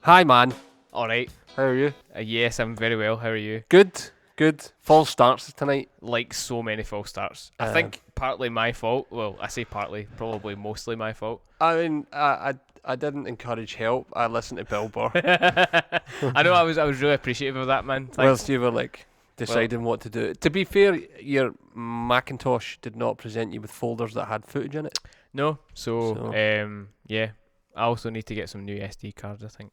Hi, man. All right. How are you? Yes, I'm very well. How are you? Good. Good. Fall starts tonight. Like so many false starts. I Um, think partly my fault. Well, I say partly, probably mostly my fault. I mean, I didn't encourage help. I listened to Bill Burr I know I was really appreciative of that, man. Thanks. whilst you were like deciding what to do. To be fair, your Macintosh did not present you with folders that had footage in it. No, so So- yeah. I also need to get some new SD cards, I think.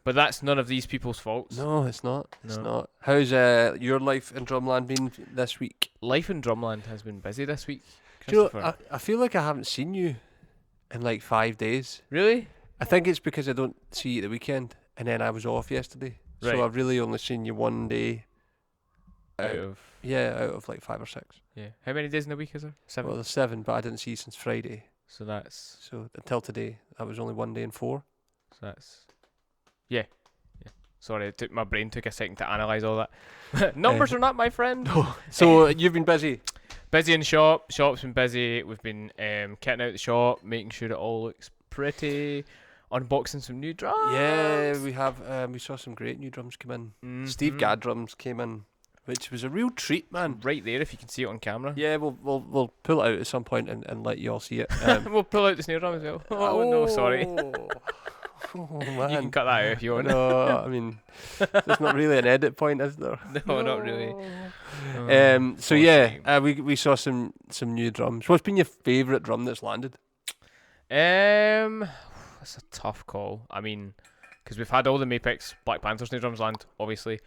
But that's none of these people's faults. No, it's not. It's No. not. How's your life in Drumland been this week? Life in Drumland has been busy this week. Do you know, Christopher. I feel like I haven't seen you in like 5 days. Really? I think it's because I don't see you at the weekend, and then I was off yesterday. Right. So I've really only seen you one day. Out of Out of like 5 or 6. yeah. How many days in a week is there? 7. Well, there's 7, but I didn't see you since Friday. So that's So until today, that was only 1 day and 4. yeah. Sorry, my brain took a second to analyse all that. Numbers are not my friend. So you've been busy. Busy in shop. Shop's been busy. We've been kitting out the shop, making sure it all looks pretty. Unboxing some new drums. Yeah, we have. We saw some great new drums come in. Mhm. Steve Gadd drums came in, which was a real treat, man. Right there, if you can see it on camera. Yeah, we'll pull it out at some point and let you all see it. We'll pull out the snare drum as well. Oh, no, sorry. Oh You man. can cut that out if you want. No, I mean, there's not really an edit point, is there? No, not really. So poor yeah, thing. we saw some new drums. What's been your favourite drum that's landed? That's a tough call. I mean, because we've had all the Mapex Black Panther snare drums land, obviously.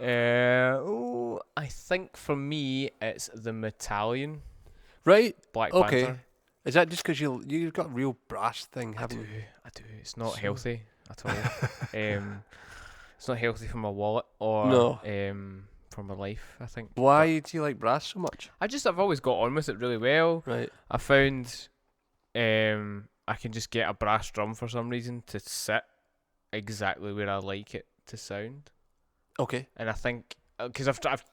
I think for me it's the Metallion Right. Black Okay. Panther. Is that just because you've got a real brass thing, haven't you? I do. It's not So- healthy at all. It's not healthy for my wallet or No. for my life, I think. Why do you like brass so much? I've always got on with it really well. Right. I found I can just get a brass drum for some reason to sit exactly where I like it to sound. Okay. And I think because I've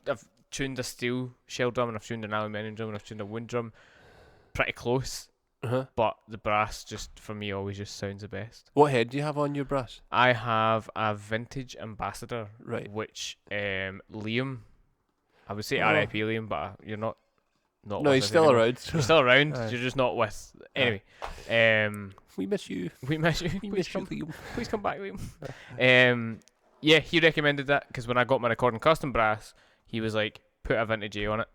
tuned a steel shell drum and I've tuned an aluminium drum and I've tuned a wood drum pretty close, Uh-huh. but the brass just for me always just sounds the best. What head do you have on your brass? I have a vintage Ambassador, Right. which Liam, I would say Oh. R.I.P. Liam, but you're not. No, with he's us still anymore. around. You're still around. Aye. You're just not with. Anyway, We miss you. we miss you. We Please miss you, come. Liam. Please come back, Liam. Yeah, he recommended that because when I got my recording custom brass, he was like, put a vintage A on it.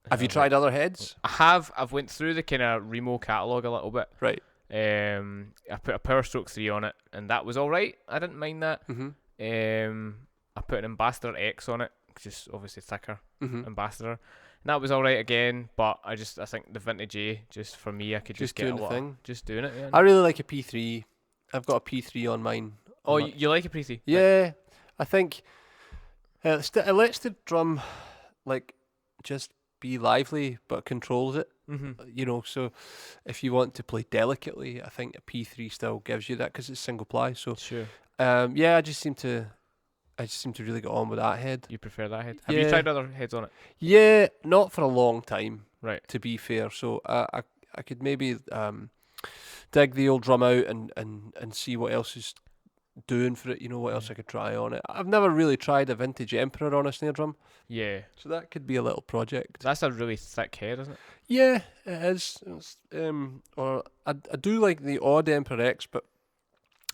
And Have I you was tried like, other heads? I have. I've went through the kind of Remo catalogue a little bit. Right. I put a Power Stroke 3 on it, and that was all right. I didn't mind that. Mm-hmm. I put an Ambassador X on it, just obviously thicker Mm-hmm. Ambassador, and that was all right again. But I think the vintage A, just for me, I could just get doing a the lot. thing. Just doing it. Yeah. I really like a P3. I've got a P3 on mine. Oh, I'm not- you like a pretty? Yeah, I think it lets the drum like just be lively, but controls it. Mm-hmm. So if you want to play delicately, I think a P3 still gives you that because it's single ply. So Sure. yeah, I just seem to really get on with that head. You prefer that head? Have you Yeah. tried other heads on it? Yeah, not for a long time, Right. to be fair. So I could maybe dig the old drum out and see what else is doing for it. What else I could try on it. I've never really tried a vintage Emperor on a snare drum, Yeah. so that could be a little project. That's a really thick head, isn't it? Yeah, it is. Or I do like the odd Emperor X, but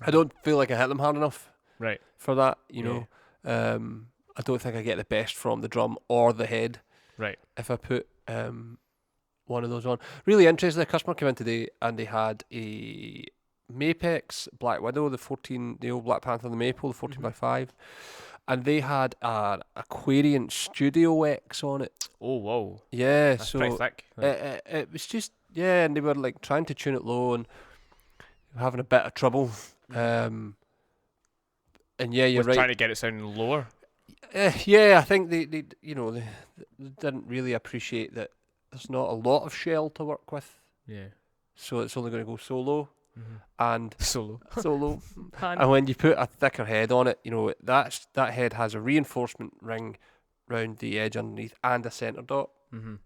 I don't feel like I hit them hard enough Right. for that. Yeah. I don't think I get the best from the drum or the head Right. if I put one of those on. Really interesting. A customer came in today and they had a Mapex Black Widow, the old Black Panther, the Maple, the 14x5, and they had an Aquarian Studio X on it. Oh, whoa. Yeah, That's so pretty thick. it was just and they were like trying to tune it low and having a bit of trouble. And yeah, you're With right. trying to get it sounding lower. Yeah, I think they didn't really appreciate that there's not a lot of shell to work with, Yeah. so it's only going to go solo Mm-hmm. and Solo. solo. Hand. And when you put a thicker head on it, that head has a reinforcement ring round the edge underneath and a centre dot. Mm-hmm.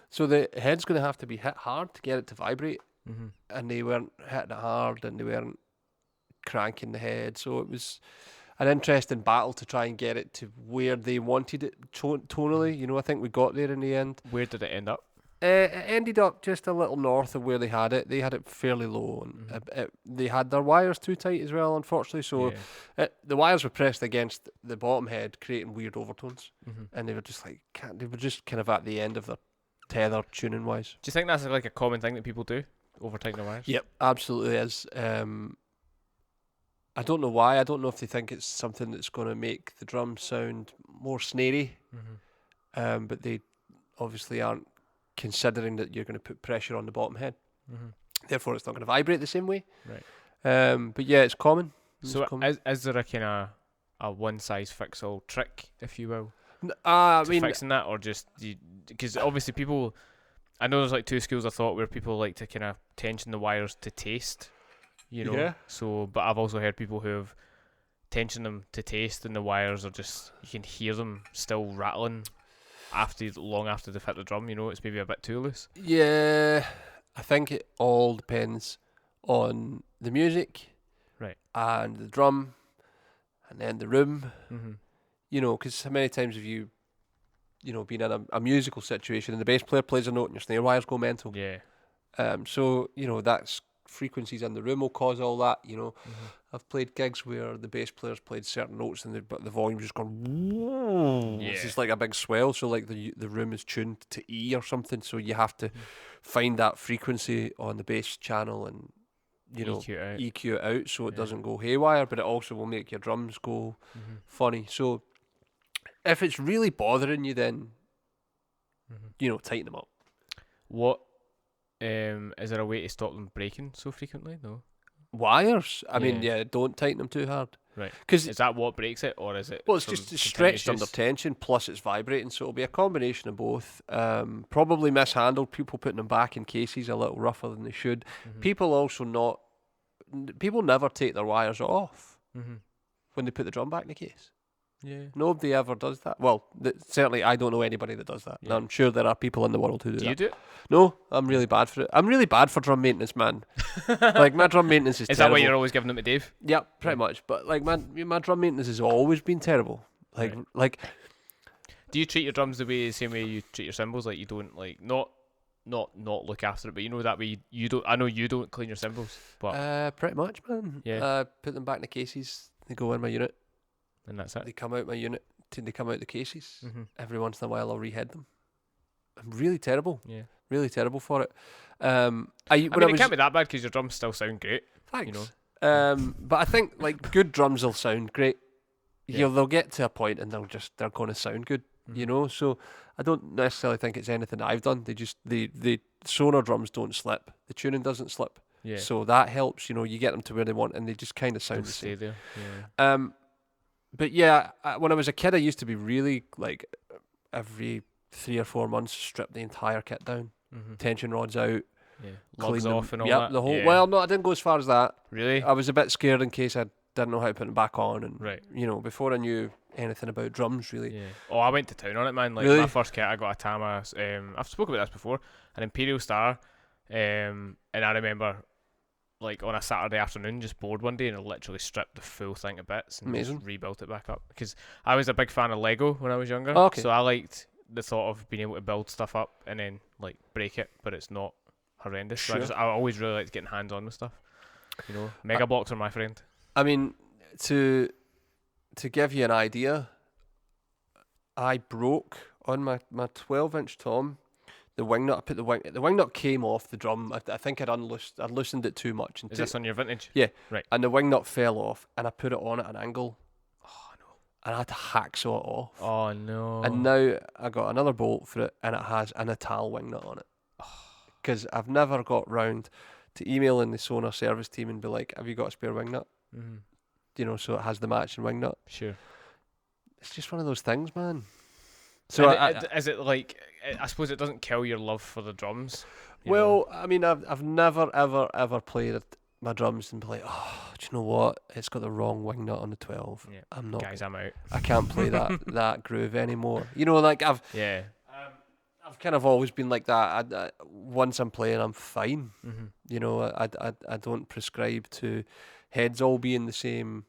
So the head's going to have to be hit hard to get it to vibrate, Mm-hmm. and they weren't hitting it hard, and they weren't cranking the head. So it was an interesting battle to try and get it to where they wanted it tonally. You know, I think we got there in the end. Where did it end up? It ended up just a little north of where they had it. They had it fairly low, and they had their wires too tight as well, unfortunately. So the wires were pressed against the bottom head, creating weird overtones, and they were just like they were just kind of at the end of their tether tuning wise. Do you think that's like a common thing that people do, over tighten the wires? Yep, absolutely is. I don't know why. I don't know if they think it's something that's going to make the drum sound more snarey, but they obviously aren't considering that you're going to put pressure on the bottom head. Therefore, it's not going to vibrate the same way. Right. But yeah, it's common. So is there a kind of a one-size-fits-all trick, if you will, I to mean, fixing that, or just because obviously people, I know there's like two schools of thought where people like to kind of tension the wires to taste, you know. Yeah. So, but I've also heard people who have tensioned them to taste, and the wires are just, you can hear them still rattling long after they've hit the drum. You know, it's maybe a bit too loose. yeah, I think it all depends on the music, Right. and the drum, and then the room. You know, because how many times have you know, been in a musical situation and the bass player plays a note and your snare wires go mental? Yeah. So you know, that's frequencies in the room will cause all that. You know, I've played gigs where the bass players played certain notes and but the volume's just gone. Yeah. It's just like a big swell. So like the room is tuned to E or something. So you have to find that frequency on the bass channel and EQ it out so it doesn't go haywire. But it also will make your drums go funny. So if it's really bothering you, then you know, tighten them up. What is there a way to stop them breaking so frequently? No. Wires, I mean, don't tighten them too hard. Right. Because is that what breaks it, or is it? well, it's just stretched under tension, plus it's vibrating, so it'll be a combination of both. Probably mishandled. People putting them back in cases a little rougher than they should. People also people never take their wires off when they put the drum back in the case. Yeah. Nobody ever does that. Well, certainly I don't know anybody that does that. Yeah. I'm sure there are people in the world who do that. Do you do it? No, I'm really bad for it. I'm really bad for drum maintenance, man. Like, my drum maintenance is terrible. Is that why you're always giving them to Dave? Yeah, pretty much. But like, my drum maintenance has always been terrible. Like. Do you treat your drums the same way you treat your cymbals? Like, you don't like not look after it, but you know that way you don't. I know you don't clean your cymbals, but pretty much, man. Yeah. Put them back in the cases. They go in my unit. And that's it. They come out my unit. They come out the cases. Every once in a while, I'll rehead them. I'm really terrible. Yeah. Really terrible for it. I mean, it can't be that bad because your drums still sound great. Thanks. You know. But I think like good drums will sound great. Yeah. They'll get to a point and they're going to sound good. You know. So I don't necessarily think it's anything that I've done. They just the Sonar drums don't slip. The tuning doesn't slip. Yeah. So that helps. You know, you get them to where they want and they just kind of sound the same. Stay there. Yeah. But yeah, when I was a kid, I used to be really like every 3 or 4 months, strip the entire kit down, tension rods out, lugs off and all that. that. The whole. Well, no, I didn't go as far as that. Really? I was a bit scared in case I didn't know how to put them back on, and right. You know, before I knew anything about drums, really. Yeah. Oh, I went to town on it, man. Like my first kit, I got a Tama. I've spoken about this before, an Imperial Star, and I remember. Like on a Saturday afternoon, just bored one day, and I literally stripped the full thing to bits and just rebuilt it back up. Because I was a big fan of Lego when I was younger, so I liked the thought of being able to build stuff up and then like break it, but it's not horrendous. Sure. So I always really liked getting hands on with stuff. You know, Mega Blocks are my friend. I mean, to give you an idea, I broke on my 12-inch tom. The wing nut, the wing nut came off the drum. I think I'd loosened it too much. Is this on your vintage? Yeah. Right. And the wing nut fell off, and I put it on at an angle. Oh no! And I had to hacksaw it off. Oh no! And now I got another bolt for it, and it has an Ital wing nut on it. Because I've never got round to emailing the Sonar service team and be like, "Have you got a spare wing nut?" You know, so it has the matching wing nut. Sure. It's just one of those things, man. So is it like? I suppose it doesn't kill your love for the drums. Well, I mean, I've never ever played my drums and be like, oh, do you know what? It's got the wrong wing nut on the 12. Yeah. I'm not. Guys, I'm out. I can't play that groove anymore. You know, like I've kind of always been like that. Once I'm playing, I'm fine. You know, I don't prescribe to heads all being the same,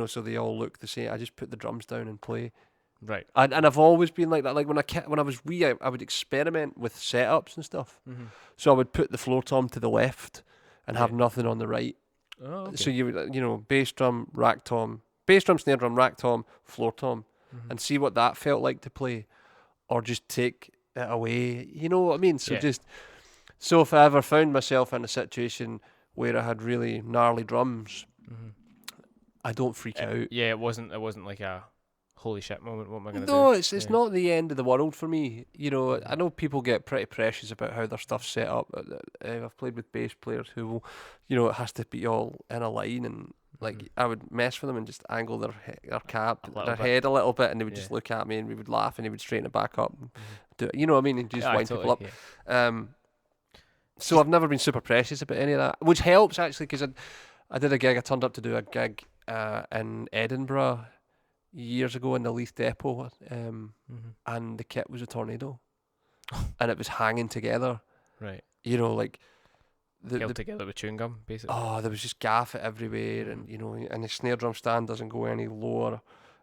so they all look the same. I just put the drums down and play. Right. And I've always been like that. Like when I was wee, I would experiment with setups and stuff. Mm-hmm. So I would put the floor tom to the left and have nothing on the right. Oh, okay. So you would, bass drum, rack tom, bass drum, snare drum, rack tom, floor tom, and see what that felt like to play, or just take it away. You know what I mean? So so if I ever found myself in a situation where I had really gnarly drums, I don't freak out. Yeah, it wasn't like a holy shit moment. What am I gonna do? No, it's not the end of the world for me. I know people get pretty precious about how their stuff's set up. I've played with bass players who will, it has to be all in a line, and like I would mess with them and just angle their cap, their head a little bit, and they would just look at me, and we would laugh, and they would straighten it back up and do it. You know what I mean? And just wind people up. Yeah. So I've never been super precious about any of that, which helps actually, because I did a gig. I turned up to do a gig in Edinburgh years ago in the Leith Depot, and the kit was a tornado, and it was hanging together. Right. Like held together with chewing gum, basically. Oh, there was just gaff everywhere, and and the snare drum stand doesn't go any lower,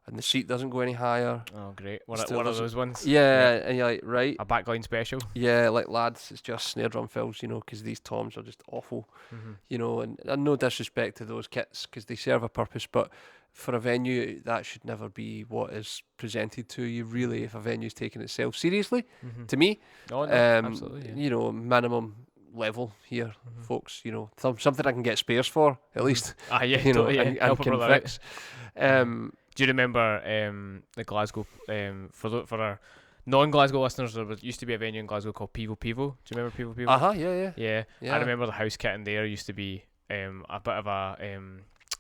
and the seat doesn't go any higher. Oh, great! One of those ones. Yeah, and you're like, right, a backline special. Yeah, like, lads, it's just snare drum fills, because these toms are just awful, and no disrespect to those kits, because they serve a purpose, but for a venue, that should never be what is presented to you, really, if a venue's taking itself seriously, to me. Oh, no, absolutely. Yeah. Minimum level here, folks, something I can get spares for, at least. Totally, and can fix. Do you remember the Glasgow, for our non-Glasgow listeners, there used to be a venue in Glasgow called Pivo Pivo. Do you remember Pivo Pivo? Yeah. I remember the house kit in there used to be a bit of a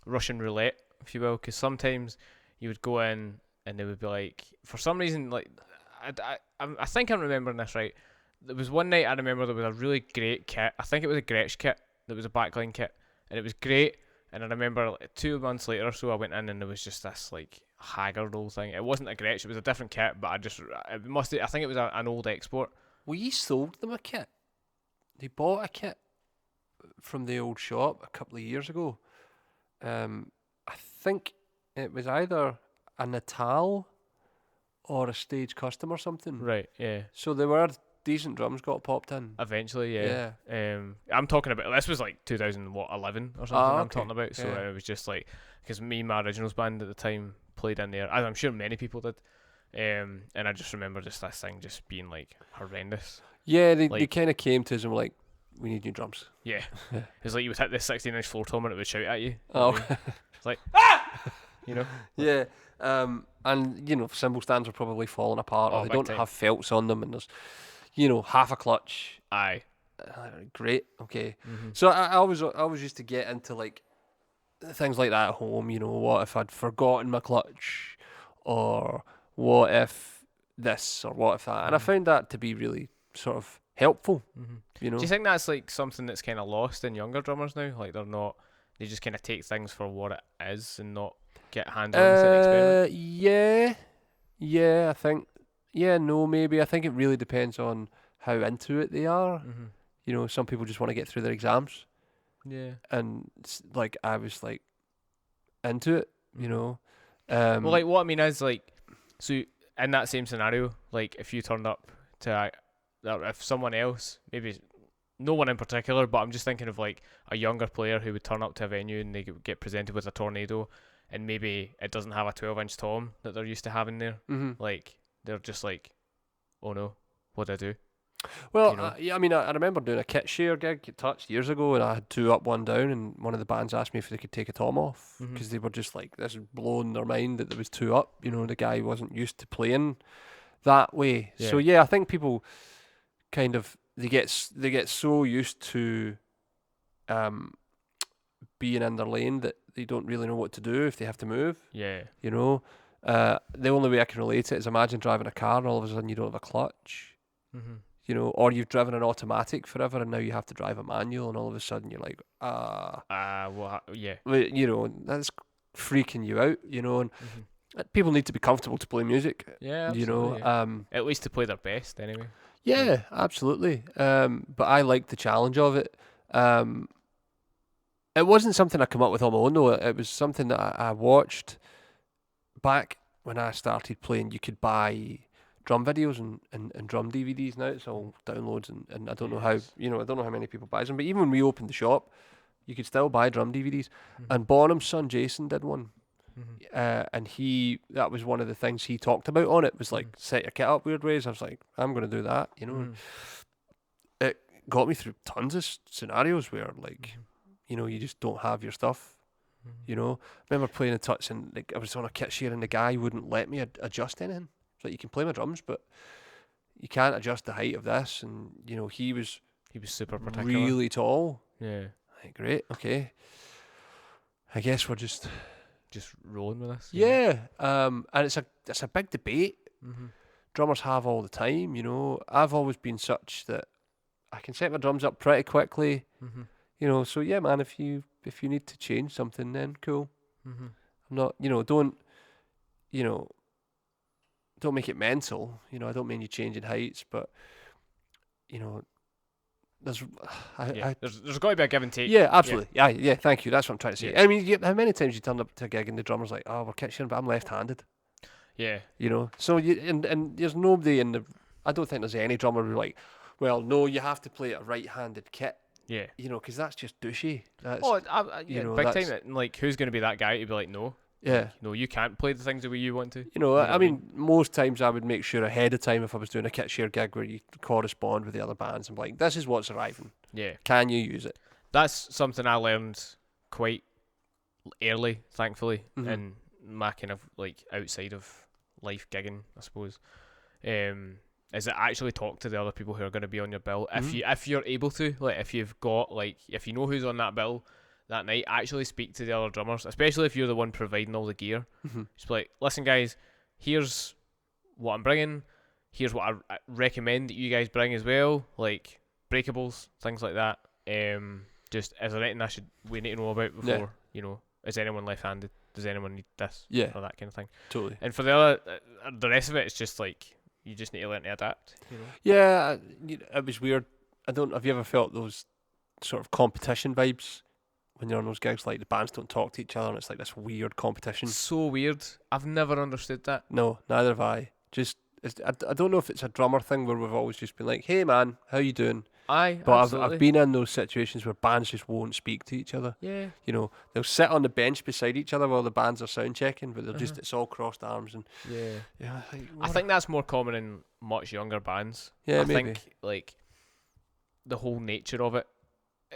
Russian roulette, if you will, because sometimes you would go in and they would be like, for some reason, like, I think I'm remembering this right. There was one night I remember there was a really great kit. I think it was a Gretsch kit. That was a backline kit, and it was great. And I remember 2 months later or so, I went in and there was just this like haggard old thing. It wasn't a Gretsch; it was a different kit. But I think it was an old export. We sold them a kit. They bought a kit from the old shop a couple of years ago. I think it was either a Natal or a stage custom or something. Right. Yeah. So they were decent drums got popped in. Eventually, yeah. I'm talking about, this was like 2011 or something. I'm talking about. So it was just like, because my originals band at the time played in there, as I'm sure many people did. And I just remember just this thing just being like horrendous. Yeah, they kind of came to us and were like, we need new drums. Yeah. It's like you would hit this 16-inch floor tom and it would shout at you. Oh. It's like, ah! Yeah. And, cymbal stands are probably falling apart, or they don't have felts on them, and there's, half a clutch. Aye. Great. Okay. So I always used to get into like things like that at home. What if I'd forgotten my clutch, or what if this, or what if that? And I found that to be really sort of helpful. Do you think that's like something that's kind of lost in younger drummers now? Like they just kind of take things for what it is and not get hands-on and experiment? Yeah, I think. Yeah, no, maybe. I think it really depends on how into it they are. Some people just want to get through their exams. Yeah. And like I was like into it, Well, like what I mean is like, so in that same scenario, like if you turned up to, if someone else, maybe no one in particular, but I'm just thinking of like a younger player who would turn up to a venue and they get presented with a tornado, and maybe it doesn't have a 12-inch tom that they're used to having there. Like they're just like, oh no, what do I do? Well, I remember doing a kit share gig at Touch years ago, and I had 2 up, 1 down, and one of the bands asked me if they could take a tom off, because they were just like, this is blowing their mind that there was 2 up. The guy wasn't used to playing that way. Yeah. So I think people kind of they get so used to being in their lane that they don't really know what to do if they have to move. Yeah. The only way I can relate it is, imagine driving a car and all of a sudden you don't have a clutch. Or you've driven an automatic forever and now you have to drive a manual, and all of a sudden you're like, yeah. That's freaking you out, and people need to be comfortable to play music. Yeah, absolutely, at least to play their best anyway. Yeah, absolutely. But I like the challenge of it. It wasn't something I come up with on my own though. It was something that I watched back when I started playing. You could buy drum videos and drum DVDs now. It's all downloads and I don't know how I don't know how many people buy them. But even when we opened the shop, you could still buy drum DVDs. And Bonham's son Jason did one. And that was one of the things he talked about on it was like set your kit up weird ways. I was like, I'm going to do that, It got me through tons of scenarios where like, you just don't have your stuff, I remember playing in Tuts and like I was on a kit share and the guy wouldn't let me adjust anything. It's like, you can play my drums, but you can't adjust the height of this. And, he was super particular. really tall. Yeah. Like, great, okay. I guess we're just rolling with this. Yeah. And it's a big debate. Drummers have all the time, I've always been such that I can set my drums up pretty quickly. So yeah, man, if you need to change something, then cool. I'm not, don't make it mental. I don't mean you changing heights, but there's got to be a give and take. Yeah, absolutely. Yeah. Thank you. That's what I'm trying to say. Yeah. I mean, how many times you turn up to a gig and the drummer's like, "Oh, we're kitchen, but I'm left-handed." Yeah. So and there's nobody in the. I don't think there's any drummer who's like, "Well, no, you have to play a right-handed kit." Yeah. Because that's just douchey. That's, big time. Like, who's going to be that guy to be like, no? Yeah. No, you can't play the things the way you want to. I mean, most times I would make sure ahead of time if I was doing a kit share gig where you correspond with the other bands and be like, this is what's arriving. Yeah. Can you use it? That's something I learned quite early, thankfully, in my kind of like outside of life gigging, I suppose. Is it actually talk to the other people who are going to be on your bill if you're able to, like if you've got if you know who's on that bill that night, actually speak to the other drummers, especially if you're the one providing all the gear. Just be like, listen guys, here's what I'm bringing, here's what I recommend that you guys bring as well, like breakables, things like that. Just is there anything we need to know about before, is anyone left-handed, does anyone need this, or that kind of thing. Totally. And for the rest of it, it's just like you just need to learn to adapt. Yeah, it was weird. Have you ever felt those sort of competition vibes when you're on those gigs? Like the bands don't talk to each other and it's like this weird competition. So weird. I've never understood that. No, neither have I. I don't know if it's a drummer thing where we've always just been like, hey man, how you doing? But I've been in those situations where bands just won't speak to each other. Yeah. They'll sit on the bench beside each other while the bands are sound checking, but they're just, it's all crossed arms and I think that's more common in much younger bands. Yeah, I maybe. think like the whole nature of it.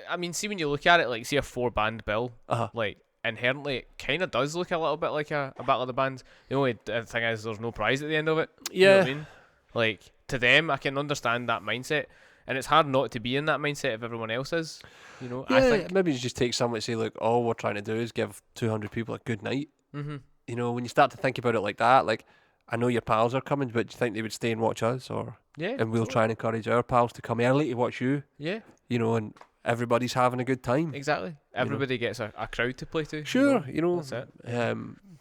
I mean, see when you look at it, like see a 4-band bill, like inherently it kind of does look a little bit like a battle of the bands. The only thing is there's no prize at the end of it. Yeah. You know what I mean? Like to them, I can understand that mindset. And it's hard not to be in that mindset if everyone else is, Yeah, I think maybe you just take someone to say, look, all we're trying to do is give 200 people a good night. When you start to think about it like that, like, I know your pals are coming, but do you think they would stay and watch us? And we'll try and encourage our pals to come early to watch you. Yeah. And everybody's having a good time. Exactly. Everybody gets a crowd to play to. Sure, That's it.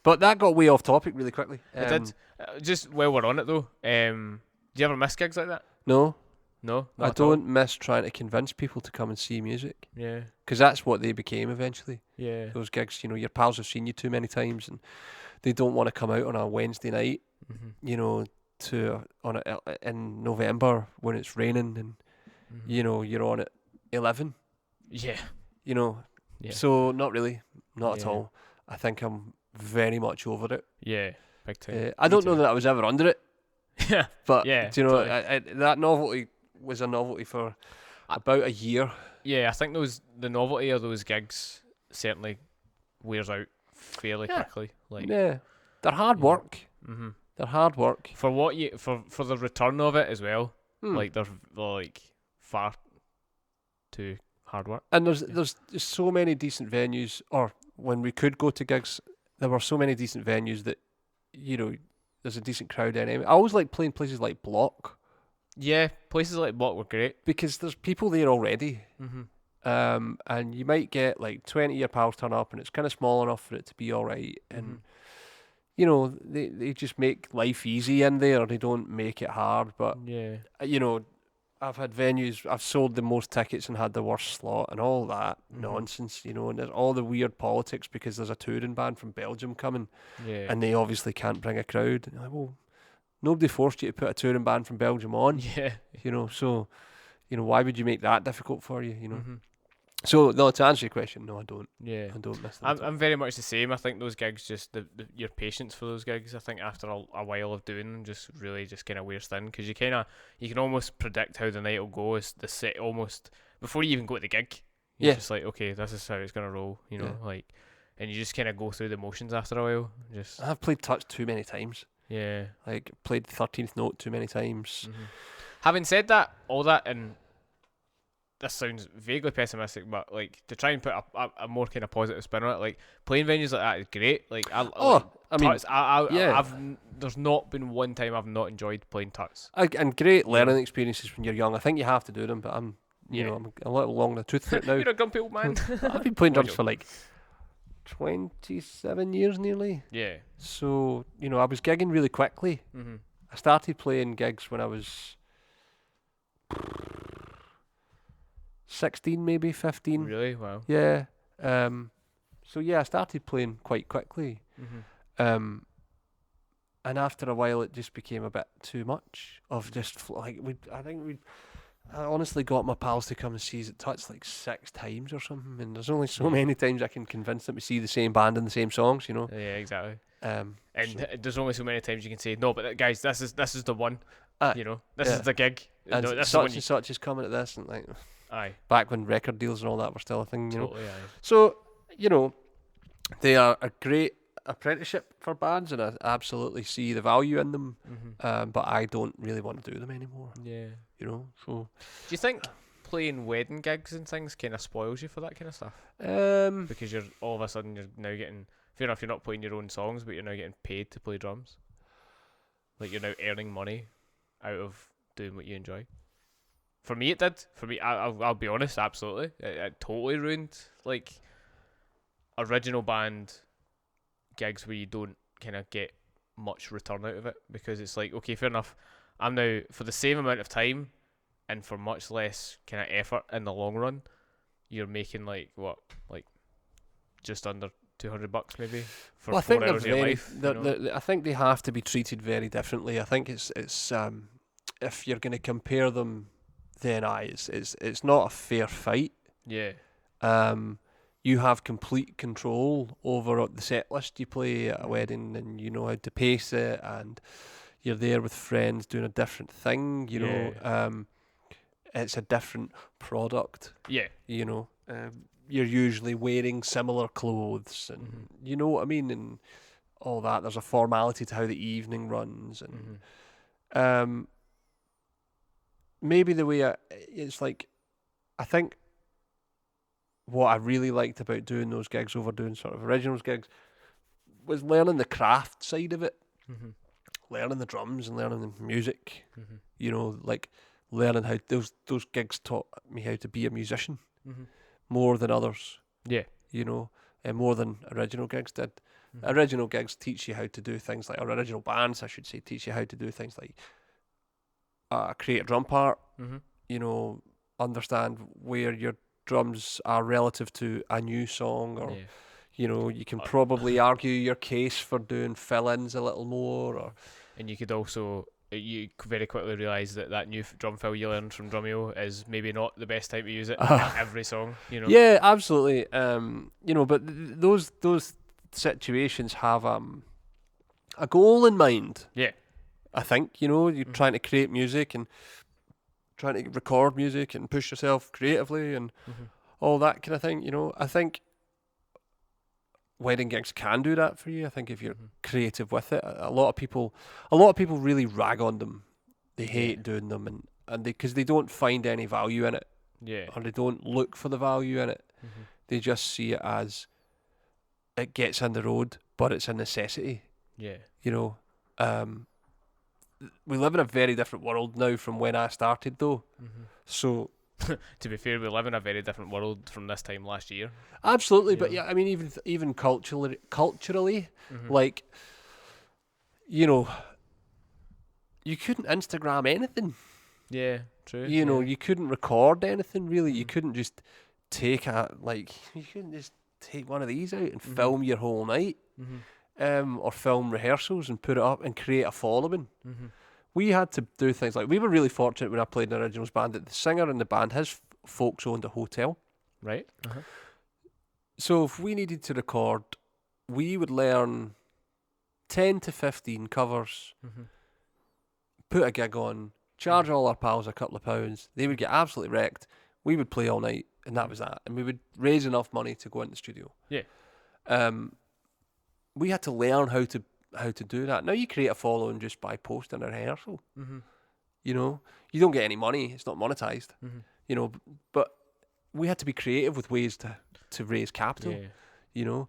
But that got way off topic really quickly. It did. Just while we're on it though, do you ever miss gigs like that? No. No, I don't miss trying to convince people to come and see music. Yeah. Because that's what they became eventually. Yeah. Those gigs, your pals have seen you too many times and they don't want to come out on a Wednesday night, in November when it's raining and, you're on at 11. Yeah. Yeah. So not really. Not at all. I think I'm very much over it. Yeah. Big time. I don't know that I was ever under it. Yeah. But, totally. that novelty was a novelty for about a year. Yeah, I think the novelty of those gigs certainly wears out fairly quickly. They're hard work. They're hard work for what for the return of it as well. Like they're like far too hard work. And there's so many decent venues, or when we could go to gigs, there were so many decent venues that there's a decent crowd anyway. I always like playing places like Block. Yeah, places like Block were great because there's people there already. And you might get like 20 of your pals turn up and it's kind of small enough for it to be alright. And they just make life easy in there. They don't make it hard. But I've had venues, I've sold the most tickets and had the worst slot and all that nonsense, you know, and there's all the weird politics because there's a touring band from Belgium coming and they obviously can't bring a crowd. And you're like, well, nobody forced you to put a touring band from Belgium on, you know, so, you know, why would you make that difficult for you, you know? So, no, to answer your question, no, I don't. Yeah. I don't miss them. I'm very much the same. I think those gigs, just your patience for those gigs, I think after a while of doing them, just really just kind of wears thin, because you can almost predict how the night will go. Is the set almost before you even go to the gig. You're just like, okay, this is how it's gonna roll, you know, like, and you just kind of go through the motions after a while. Just I've played Touch too many times. Yeah. Like, played 13th Note too many times. Having said that, all that, and this sounds vaguely pessimistic, but like to try and put a more kind of positive spin on it, like playing venues like that is great. Like, there's not been one time I've not enjoyed playing Tuts. And great learning experiences when you're young. I think you have to do them, but I'm a little long in the tooth for it now. You're a grumpy old man. I've been playing drums for like 27 years nearly. Yeah. So, you know, I was gigging really quickly. I started playing gigs when I was 16, maybe 15. Really? Wow. Yeah. So yeah, I started playing quite quickly. And after a while, it just became a bit too much of just like I honestly got my pals to come and see us at Touch like 6 times or something, and there's only so many times I can convince them to see the same band and the same songs, you know. Yeah, exactly. And there's only so many times you can say no, but guys, this is the one. You know, this is the gig. And no, this such and such is coming at this, and like, back when record deals and all that were still a thing, you know. So, you know, they are a great apprenticeship for bands, and I absolutely see the value in them. But I don't really want to do them anymore. Yeah. You know, so. Do you think playing wedding gigs and things kind of spoils you for that kind of stuff? Because you're all of a sudden you're now getting, fair enough, you're not playing your own songs, but you're now getting paid to play drums. Like, you're now earning money out of doing what you enjoy. For me, it did. For me, I'll be honest, absolutely. It totally ruined, like, original band gigs where you don't kind of get much return out of it, because it's like, okay, fair enough, I'm now, for the same amount of time and for much less kind of effort in the long run, you're making like just under $200 maybe for 4 hours of your life. I think they have to be treated very differently. I think it's if you're going to compare them, then it's not a fair fight. Yeah. You have complete control over the set list you play at a wedding, and you know how to pace it, and you're there with friends doing a different thing, you know. It's a different product. Yeah. You know, you're usually wearing similar clothes, and you know what I mean, and all that. There's a formality to how the evening runs, and maybe the way it's like, I think what I really liked about doing those gigs over doing sort of originals gigs was learning the craft side of it, learning the drums and learning the music. You know, like learning how those gigs taught me how to be a musician more than others. Yeah, you know, and more than original gigs did. Original gigs teach you how to do things like, or original bands, I should say, teach you how to do things like create a drum part. You know, understand where your drums are relative to a new song, or you know, you can probably argue your case for doing fill-ins a little more, and you could also you very quickly realise that new drum fill you learned from Drumeo is maybe not the best time to use it in every song, you know. Yeah, absolutely. You know, but those situations have a goal in mind. Yeah, I think, you know, you're trying to create music and trying to record music and push yourself creatively and all that kind of thing, you know. I think wedding gigs can do that for you. I think if you're creative with it, a lot of people really rag on them. They hate doing them, and because they don't find any value in it, or they don't look for the value in it. They just see it as it gets in the road, but it's a necessity. Yeah, you know. We live in a very different world now from when I started, though. So, to be fair, we live in a very different world from this time last year. Absolutely, but yeah, I mean, even culturally, like, you know, you couldn't Instagram anything. Yeah, true. You know, you couldn't record anything really. You couldn't just take you couldn't just take one of these out and film your whole night, or film rehearsals and put it up and create a following. We had to do things like, we were really fortunate when I played in an originals band that the singer in the band, his folks owned a hotel. Right. So if we needed to record, we would learn 10 to 15 covers, put a gig on, charge all our pals a couple of pounds. They would get absolutely wrecked. We would play all night, and that was that. And we would raise enough money to go into the studio. Yeah. We had to learn how to do that. Now you create a following just by posting a rehearsal. You know, you don't get any money. It's not monetized. You know, but we had to be creative with ways to raise capital. Yeah. You know,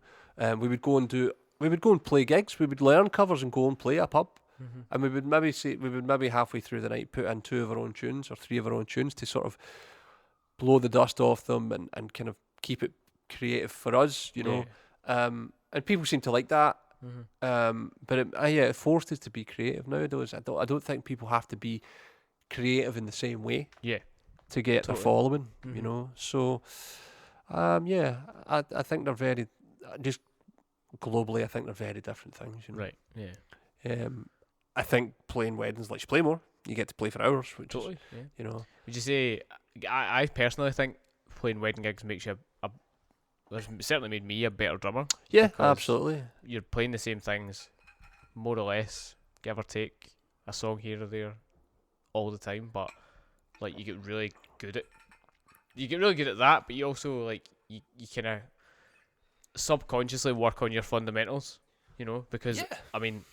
we would go and play gigs. We would learn covers and go and play at a pub. And we would maybe halfway through the night put in 2 of our own tunes or 3 of our own tunes to sort of blow the dust off them and kind of keep it creative for us, you know. And people seem to like that. But it forced us to be creative nowadays. I don't think people have to be creative in the same way. Yeah. To get their following, you know. So, I think they're very, just globally, I think they're very different things, you know. Right. Yeah. I think playing weddings lets you play more. You get to play for hours, which is, Yeah. you know. Would you say? I personally think playing wedding gigs makes you it's certainly made me a better drummer. Yeah, absolutely. You're playing the same things, more or less, give or take a song here or there, all the time. But like you get really good at that. But you also like you kind of subconsciously work on your fundamentals, you know, because I mean,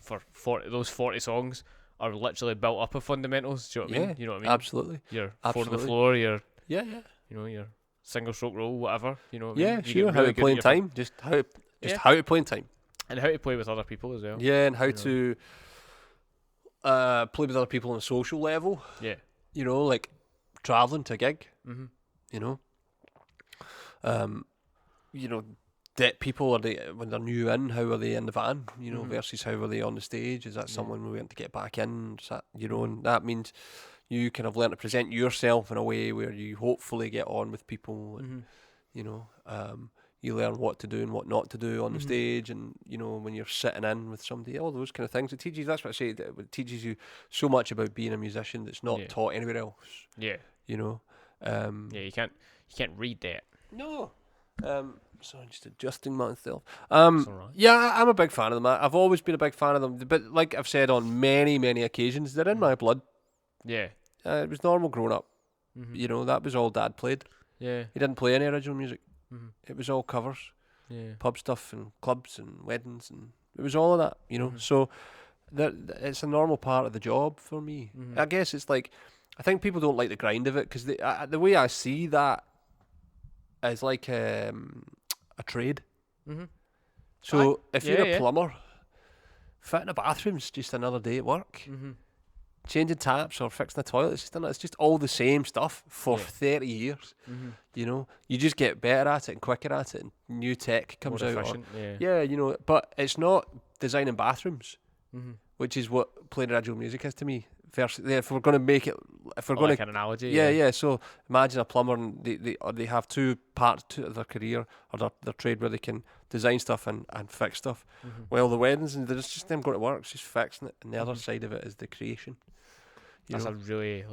for those 40 songs are literally built up of fundamentals. Do you know what I mean? You know what I mean? Absolutely. Your 4 on the floor, your you know, your single stroke roll, whatever. You know what I yeah, mean? sure. How to play in time, just how to play in time, and how to play with other people as well. Yeah, and how to play with other people on a social level. Yeah, you know, like traveling to a gig. You know, that people when they're new in, how are they in the van? You know, versus how are they on the stage? Is that someone we want to get back in? Is that, you know, and that means you kind of learn to present yourself in a way where you hopefully get on with people, and you know, you learn what to do and what not to do on the stage, and you know, when you're sitting in with somebody, all those kind of things. It teaches. That's what I say. It teaches you so much about being a musician that's not taught anywhere else. Yeah, you know. You can't read that. No. Sorry, just adjusting myself. Yeah, I'm a big fan of them. I've always been a big fan of them. But like I've said on many, many occasions, they're in my blood. Yeah. It was normal growing up. You know, that was all Dad played. Yeah. He didn't play any original music. It was all covers. Yeah. Pub stuff and clubs and weddings, and it was all of that, you know. So it's a normal part of the job for me. I guess it's like, I think people don't like the grind of it, because the way I see that is like a trade. So if you're a plumber, fitting a bathroom's just another day at work. Changing taps or fixing a toilet, it's just all the same stuff for 30 years. You know, you just get better at it and quicker at it, and new tech comes out. You know, but it's not designing bathrooms, which is what playing original music is to me. If we're going to make it, if we're going like an analogy, so imagine a plumber, and they have two parts to their career or their trade where they can design stuff and fix stuff. Well, the weddings, and there's just them going to work, it's just fixing it, and the other side of it is the creation. That's a really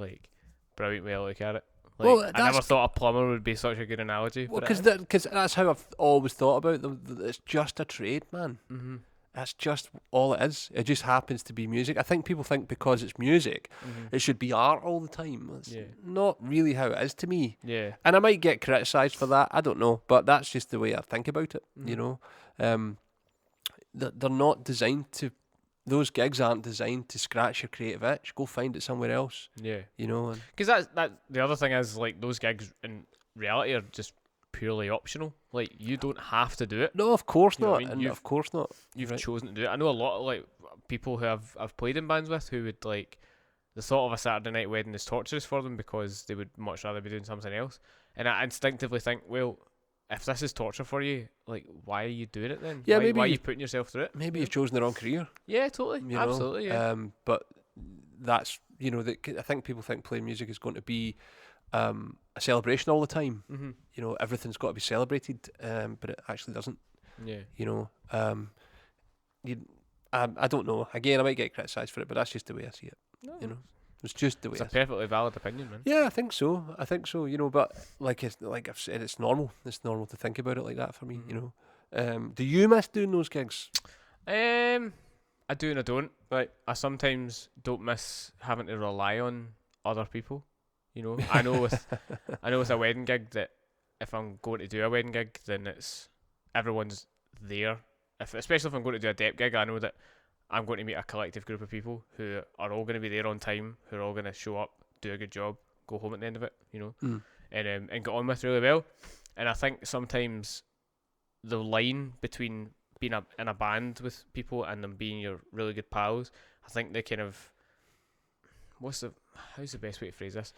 brilliant way to look at it. I never thought a plumber would be such a good analogy. Well, because that's how I've always thought about them. It's just a trade, man. That's just all it is. It just happens to be music. I think people think because it's music, it should be art all the time. That's not really how it is to me. Yeah. And I might get criticised for that. I don't know, but that's just the way I think about it. You know, they're not designed to. Those gigs aren't designed to scratch your creative itch. Go find it somewhere else. Yeah. You know, because that the other thing is, like, those gigs in reality are just purely optional. Like, you don't have to do it. No, of course not. And of course not. You've chosen to do it. I know a lot of like people who I've played in bands with who would, like, the thought of a Saturday night wedding is torturous for them because they would much rather be doing something else. And I instinctively think, well, if this is torture for you, like, why are you doing it then? Yeah, why are you putting yourself through it? Maybe you've chosen the wrong career. Yeah, totally. You know? Absolutely. Yeah. But that's you know, that I think people think playing music is going to be a celebration all the time. Mm-hmm. You know, everything's got to be celebrated, but it actually doesn't. Yeah. You know, I don't know. Again, I might get criticised for it, but that's just the way I see it. No, You know, it's just the way. it's a perfectly valid opinion, man. Yeah, I think so. You know, but like I've said, it's normal. It's normal to think about it like that for me. Mm-hmm. You know, do you miss doing those gigs? I do and I don't. Right. I sometimes don't miss having to rely on other people. You know, I know with a wedding gig that if I'm going to do a wedding gig, then it's everyone's there. Especially if I'm going to do a dep gig, I know that I'm going to meet a collective group of people who are all going to be there on time, who are all going to show up, do a good job, go home at the end of it, you know, and get on with really well. And I think sometimes the line between being in a band with people and them being your really good pals, I think they kind of how's the best way to phrase this?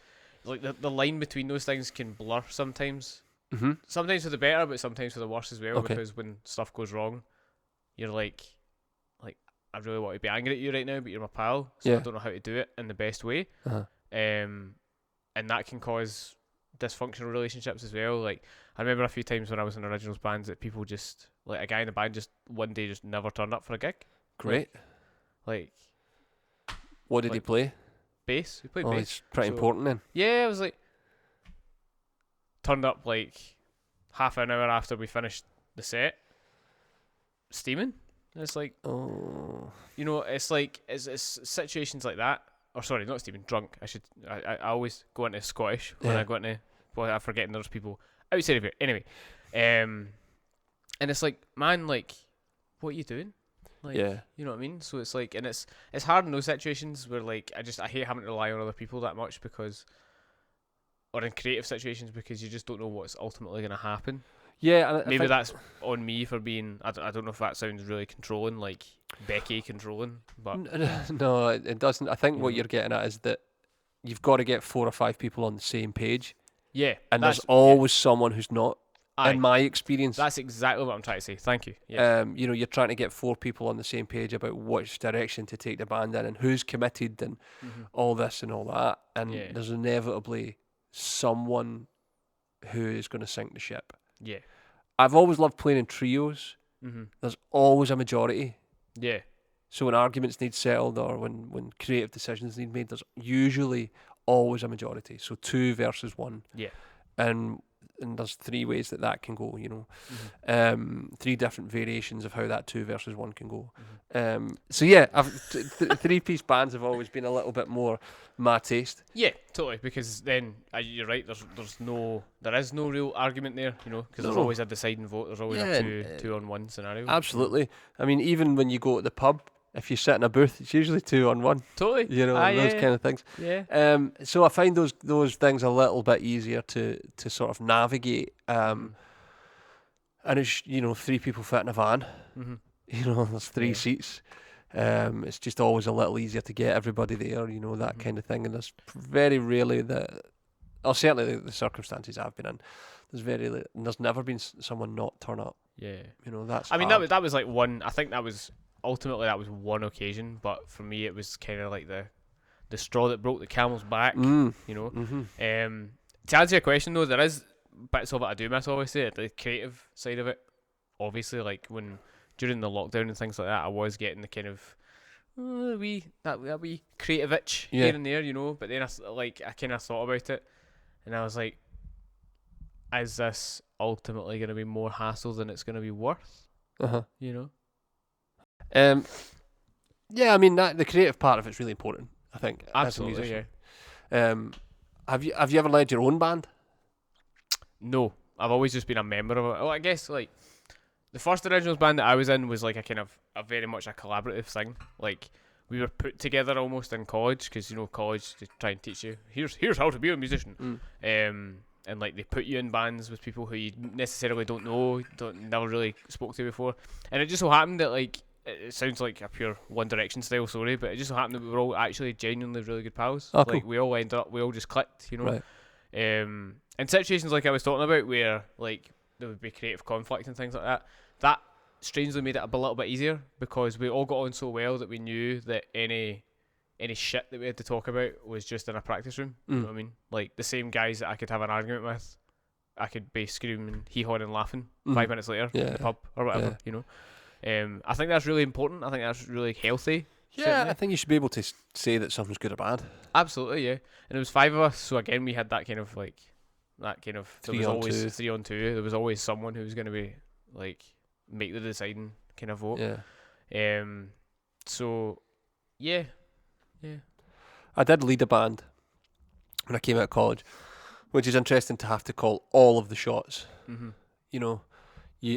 Like the line between those things can blur sometimes. Mm-hmm. Sometimes for the better, but sometimes for the worse as well. Okay. Because when stuff goes wrong, you're like I really want to be angry at you right now, but you're my pal, so Yeah. I don't know how to do it in the best way. Uh-huh. And that can cause dysfunctional relationships as well. Like I remember a few times when I was in originals bands that people just like a guy in the band just one day just never turned up for a gig. Great. Like What did he play? bass. He played Oh, bass. it's pretty So- important then. Yeah, I was like turned up like half an hour after we finished the set, steaming. And it's like, Oh. you know, it's like it's situations like that. Or sorry, not steaming, drunk. I always go into Scottish when Yeah. I go into. Well, I'm forgetting there's people outside of here. Anyway, and it's like, man, like, what are you doing? Like, Yeah. you know what I mean? So it's like, and it's hard in those situations where like I hate having to rely on other people that much because, or in creative situations because you just don't know what's ultimately going to happen. Yeah, and I Maybe think- that's on me for being. I don't know if that sounds really controlling, like Becky controlling, but No, it doesn't. I think what Yeah. you're getting at is that you've got to get 4 or 5 people on the same page, yeah, and there's that's- always someone who's not. aye, In my experience, that's exactly what I'm trying to say. Thank you. Yeah, you know, you're trying to get 4 people on the same page about which direction to take the band in and who's committed and all this and all that, and Yeah. there's inevitably someone who is going to sink the ship. yeah, I've always loved playing in trios. There's always a majority. yeah, So when arguments need settled or when creative decisions need made, there's usually always a majority. So 2 versus 1. yeah. And there's 3 ways that can go, you know. 3 different variations of how that 2 versus 1 can go. So yeah, 3-piece bands have always been a little bit more my taste. Yeah, totally. Because then you're right. There is no real argument there, you know, because there's No. always a deciding vote. There's always Yeah, a and, 2-on-1 scenario. Absolutely. I mean, even when you go to the pub, if you sit in a booth, it's usually 2-on-1. Totally. You know, those kind of things. Yeah. So I find those things a little bit easier to sort of navigate. And it's, you know, 3 people fit in a van. You know, there's 3 Yeah. seats. It's just always a little easier to get everybody there, you know, that kind of thing. And there's very rarely or certainly the circumstances I've been in, there's never been someone not turn up. Yeah. You know, that's I mean, hard. that was like one. I think that was one occasion, but for me, it was kind of like the straw that broke the camel's back. You know. To answer your question though, there is bits of it I do miss. Obviously, the creative side of it. Obviously, like when during the lockdown and things like that, I was getting the kind of that wee creative itch here and there, you know. But then I kind of thought about it, and I was like, is this ultimately going to be more hassle than it's going to be worth? You know. Yeah, I mean the creative part of it's really important, I think. Absolutely, as a musician. Have you ever led your own band? No, I've always just been a member of it. Well, I guess like the first originals band that I was in was like a very much a collaborative thing. Like we were put together almost in college because you know college they try and teach you here's how to be a musician. And like they put you in bands with people who you necessarily don't know, never really spoke to before, and it just so happened that like it sounds like a pure One Direction style story, but it just so happened that we were all actually genuinely really good pals. Oh, cool. Like we all just clicked, you know. Right. In situations like I was talking about where like there would be creative conflict and things like that strangely made it a little bit easier because we all got on so well that we knew that any any shit that we had to talk about was just in a practice room. You know what I mean? Like the same guys that I could have an argument with, I could be screaming, hee-hawing and laughing 5 minutes later in the pub or whatever, you know. I think that's really important. I think that's really healthy. Yeah, certainly. I think you should be able to say that something's good or bad. Absolutely, yeah. And it was 5 of us, so again we had that kind of like there was always 3 on 2. There was always someone who was going to be like make the deciding kind of vote. Yeah. So yeah. I did lead a band when I came out of college, which is interesting to have to call all of the shots. You know,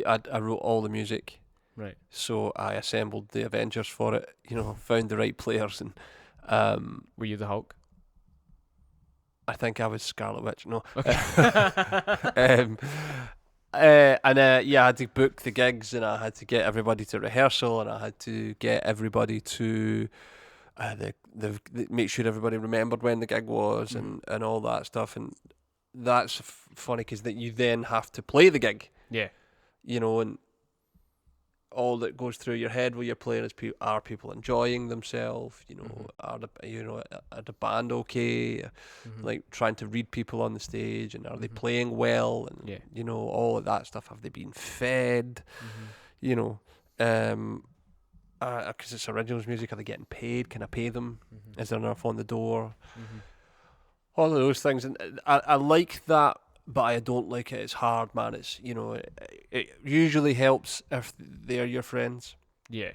I wrote all the music. Right. So I assembled the Avengers for it, you know, found the right players, and were you the Hulk? I think I was Scarlet Witch. No. Okay. I had to book the gigs, and I had to get everybody to rehearsal, and I had to get everybody to make sure everybody remembered when the gig was, and all that stuff. And that's funny because that you then have to play the gig. Yeah. You know, and all that goes through your head while you're playing is are people enjoying themselves? You know, are the band okay? Like trying to read people on the stage, and are they playing well? And you know, all of that stuff. Have they been fed? You know, because it's originals music. Are they getting paid? Can I pay them? Is there enough on the door? All of those things, and I like that. But I don't like it. It's hard, man. It's, you know, it usually helps if they're your friends. Yeah.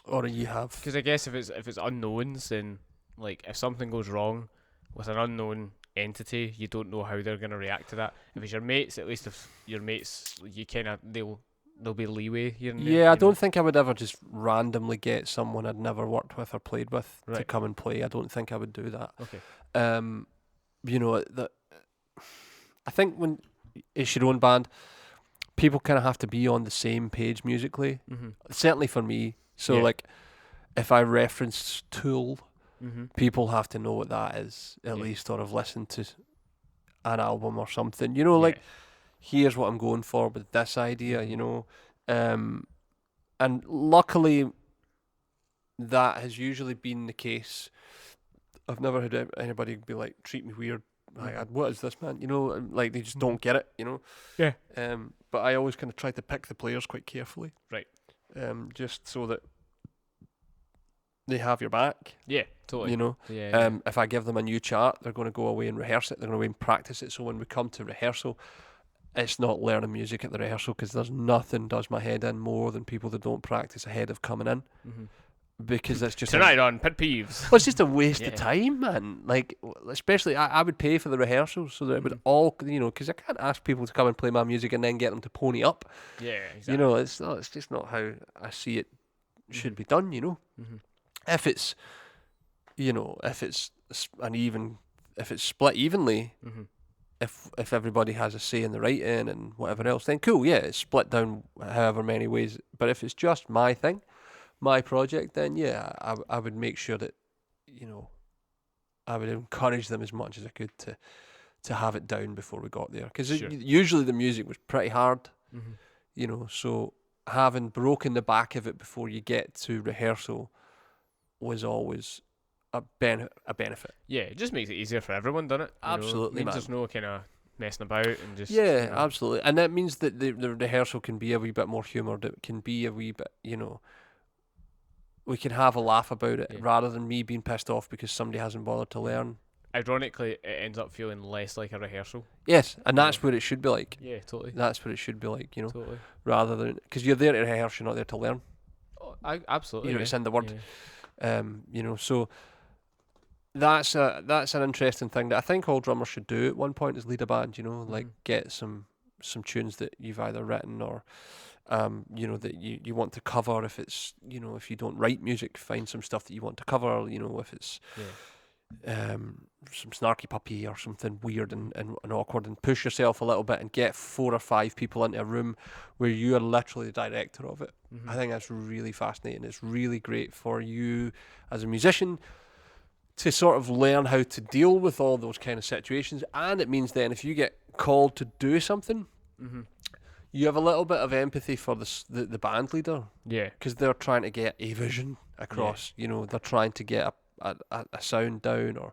Or you have. Because I guess if it's unknowns, then like if something goes wrong with an unknown entity, you don't know how they're gonna react to that. If it's your mates, at least if your mates, you kind of there'll be leeway here and there. Yeah, I don't think I would ever just randomly get someone I'd never worked with or played with to come and play. I don't think I would do that. Okay. You know that. I think when it's your own band, people kind of have to be on the same page musically. Certainly for me. So like, if I reference Tool, people have to know what that is at least, or have listened to an album or something. You know, like here's what I'm going for with this idea. You know, and luckily, that has usually been the case. I've never had anybody be like treat me weird. Like, what is this, man? You know, like they just don't get it, you know? Yeah. But I always kind of try to pick the players quite carefully. Right. Just so that they have your back. Yeah, totally. You know? Yeah. If I give them a new chart, they're going to go away and rehearse it. They're going to go away and practice it. So when we come to rehearsal, it's not learning music at the rehearsal, because there's nothing does my head in more than people that don't practice ahead of coming in. Because it's just tonight on Pet Peeves. Well, it's just a waste of time, man. Like, especially I would pay for the rehearsals so that it would all, you know, because I can't ask people to come and play my music and then get them to pony up. Yeah, exactly. You know, it's just not how I see it should be done. You know, if it's, you know, if it's split evenly, if everybody has a say in the writing and whatever else, then cool. Yeah, it's split down however many ways. But if it's just my thing, my project, then I would make sure that, you know, I would encourage them as much as I could to have it down before we got there, because usually the music was pretty hard, you know, so having broken the back of it before you get to rehearsal was always a benefit. Yeah, it just makes it easier for everyone, doesn't it? Absolutely, man. There's no kind of messing about and just absolutely, and that means that the rehearsal can be a wee bit more humoured. It can be a wee bit, you know, we can have a laugh about it rather than me being pissed off because somebody hasn't bothered to learn. Ironically, it ends up feeling less like a rehearsal. Yes, and that's what it should be like. Yeah, totally. That's what it should be like, you know. Totally. Rather than, because you're there to rehearse, you're not there to learn. Oh, absolutely. You know, it's in the word. You know, so that's an interesting thing that I think all drummers should do at one point, is lead a band. You know, like get some tunes that you've either written or. You know, that you want to cover. If it's, you know, if you don't write music, find some stuff that you want to cover. You know, if it's some Snarky Puppy or something weird and awkward, and push yourself a little bit and get 4 or 5 people into a room where you are literally the director of it. I think that's really fascinating. It's really great for you as a musician to sort of learn how to deal with all those kind of situations, and it means then if you get called to do something, you have a little bit of empathy for the band leader. Yeah. Because they're trying to get a vision across. You know, they're trying to get a sound down, or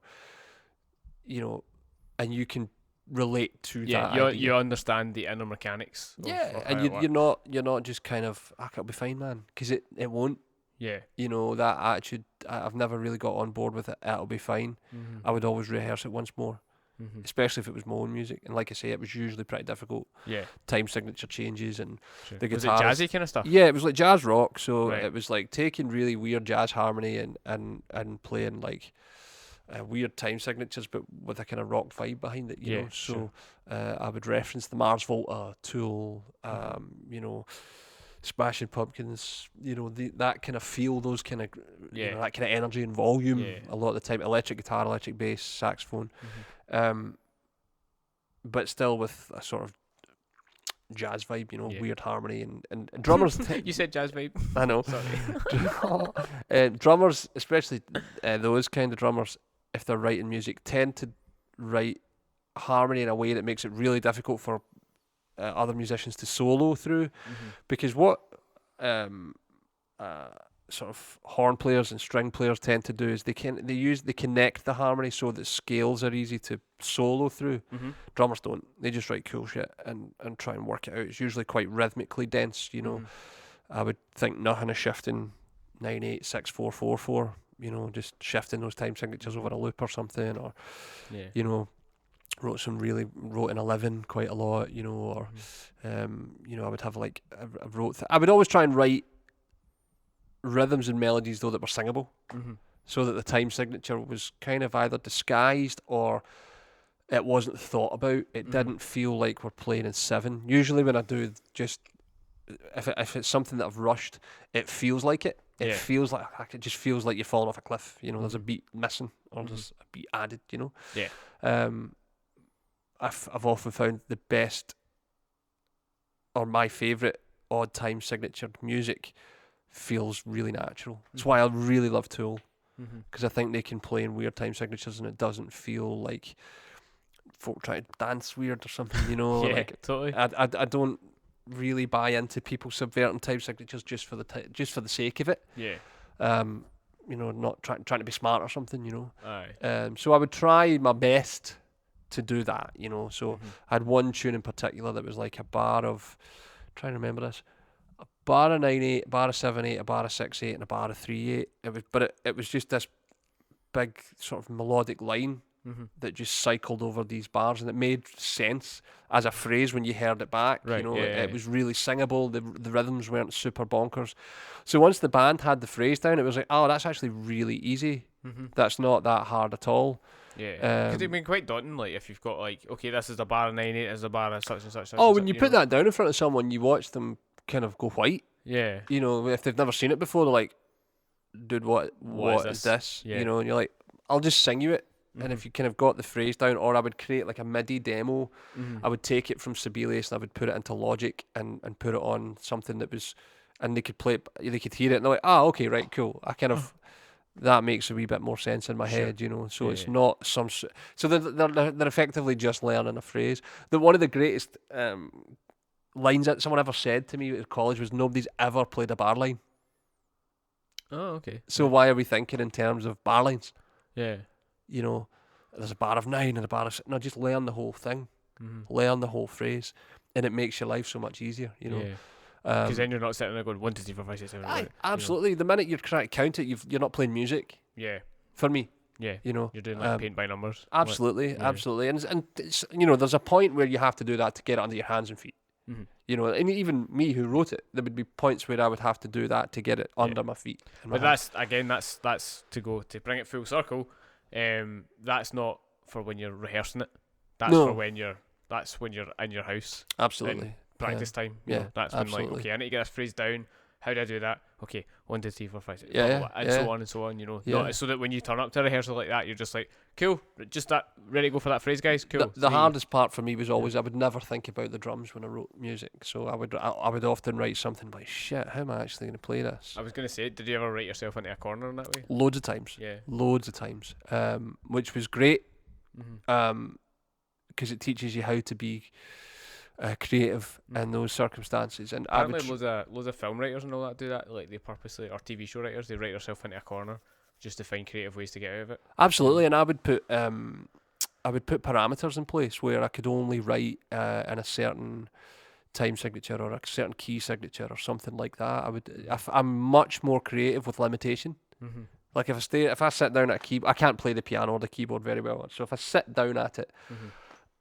and you can relate to that idea. You understand the inner mechanics. Of And you're not just kind of, it'll be fine, man, because it won't. Yeah. That attitude, I've never really got on board with it. It'll be fine. I would always rehearse it once more, especially if it was my own music. And like I say, it was usually pretty difficult. Yeah. Time signature changes and the Was guitar. it jazzy kind of stuff? Yeah, it was like jazz rock. So Right. it was like taking really weird jazz harmony and playing like weird time signatures, but with a kind of rock vibe behind it. You know. So I would reference the Mars Volta, Tool, Smashing Pumpkins, that kind of feel, those kind of, that kind of energy and volume a lot of the time. Electric guitar, electric bass, saxophone, but still with a sort of jazz vibe, weird harmony and drummers. You said jazz vibe. I know. Sorry. Drummers, especially those kind of drummers, if they're writing music, tend to write harmony in a way that makes it really difficult for other musicians to solo through, because what sort of horn players and string players tend to do is they connect the harmony so that scales are easy to solo through. Drummers don't. They just write cool shit and try and work it out. It's usually quite rhythmically dense. I would think nothing of shifting 9/8 6/4 4/4. Just shifting those time signatures over a loop or something, or wrote in 11 quite a lot, or I would have like I would always try and write rhythms and melodies though that were singable, so that the time signature was kind of either disguised or it wasn't thought about. It didn't feel like we're playing in 7. Usually when I do, just if it's something that I've rushed, it feels like it. It feels like it just feels like you're falling off a cliff. There's a beat missing or there's a beat added. I've often found the best, or my favourite odd time signatured music feels really natural. That's why I really love Tool, because I think they can play in weird time signatures and it doesn't feel like folk trying to dance weird or something. Totally. I don't really buy into people subverting time signatures just for the sake of it. Not trying to be smart or something. Aye. So I would try my best to do that, so I had one tune in particular that was like a bar of, trying to remember this, a bar of 9/8, a bar of 7/8, a bar of 6/8 and a bar of 3/8. It was just this big sort of melodic line that just cycled over these bars, and it made sense as a phrase when you heard it back. Right, It was really singable. The rhythms weren't super bonkers. So once the band had the phrase down, it was like, oh, that's actually really easy. That's not that hard at all. Yeah, because it'd been quite daunting. Like if you've got like, okay, this is the bar of 9/8, this is the bar of such and such. When you put that down in front of someone, you watch them kind of go white. Yeah. If they've never seen it before, they're like, dude, what is this? Yeah. And you're like, I'll just sing you it. And if you kind of got the phrase down, or I would create like a MIDI demo, I would take it from Sibelius and I would put it into Logic and put it on something that was, and they could play it, they could hear it, and they're like, okay, right, cool. I kind of, that makes a wee bit more sense in my head, So it's not some, so they're effectively just learning a phrase. One of the greatest lines that someone ever said to me at college was, nobody's ever played a bar line. Oh, okay. So why are we thinking in terms of bar lines? Yeah. There's a bar of 9 and a bar of 6. No, just learn the whole thing. Learn the whole phrase, and it makes your life so much easier, Because then you're not sitting there going 1, 2, 3, 4, 5, 6, 7, 8. Absolutely. The minute you're trying to count it, you're not playing music. Yeah. For me. Yeah. You're doing like paint by numbers. Absolutely, absolutely. And it's, there's a point where you have to do that to get it under your hands and feet. And even me who wrote it, there would be points where I would have to do that to get it under my feet. But that's to bring it full circle. That's not for when you're rehearsing it. That's for when you're in your house. Absolutely. Practice time. That's absolutely. when, like, okay, I need to get this phrase down. How do I do that? Okay, 1, 2, 3, 4, 5, 6, so on and so on. Not so that when you turn up to a rehearsal like that, you're just like, cool, just that, ready to go for that phrase, guys. Cool. The hardest part for me was always I would never think about the drums when I wrote music. So I would often write something like, shit, how am I actually going to play this? I was going to say, did you ever write yourself into a corner in that way? Loads of times. Yeah. Loads of times. Which was great. Because it teaches you how to be creative in those circumstances. And apparently loads of film writers and all that do that. Like they purposely, or TV show writers, they write themselves into a corner just to find creative ways to get out of it. Absolutely, and I would put parameters in place where I could only write in a certain time signature or a certain key signature or something like that. I'm much more creative with limitation. Mm-hmm. Like if I sit down at a keyboard, I can't play the piano or the keyboard very well. So if I sit down at it, Mm-hmm.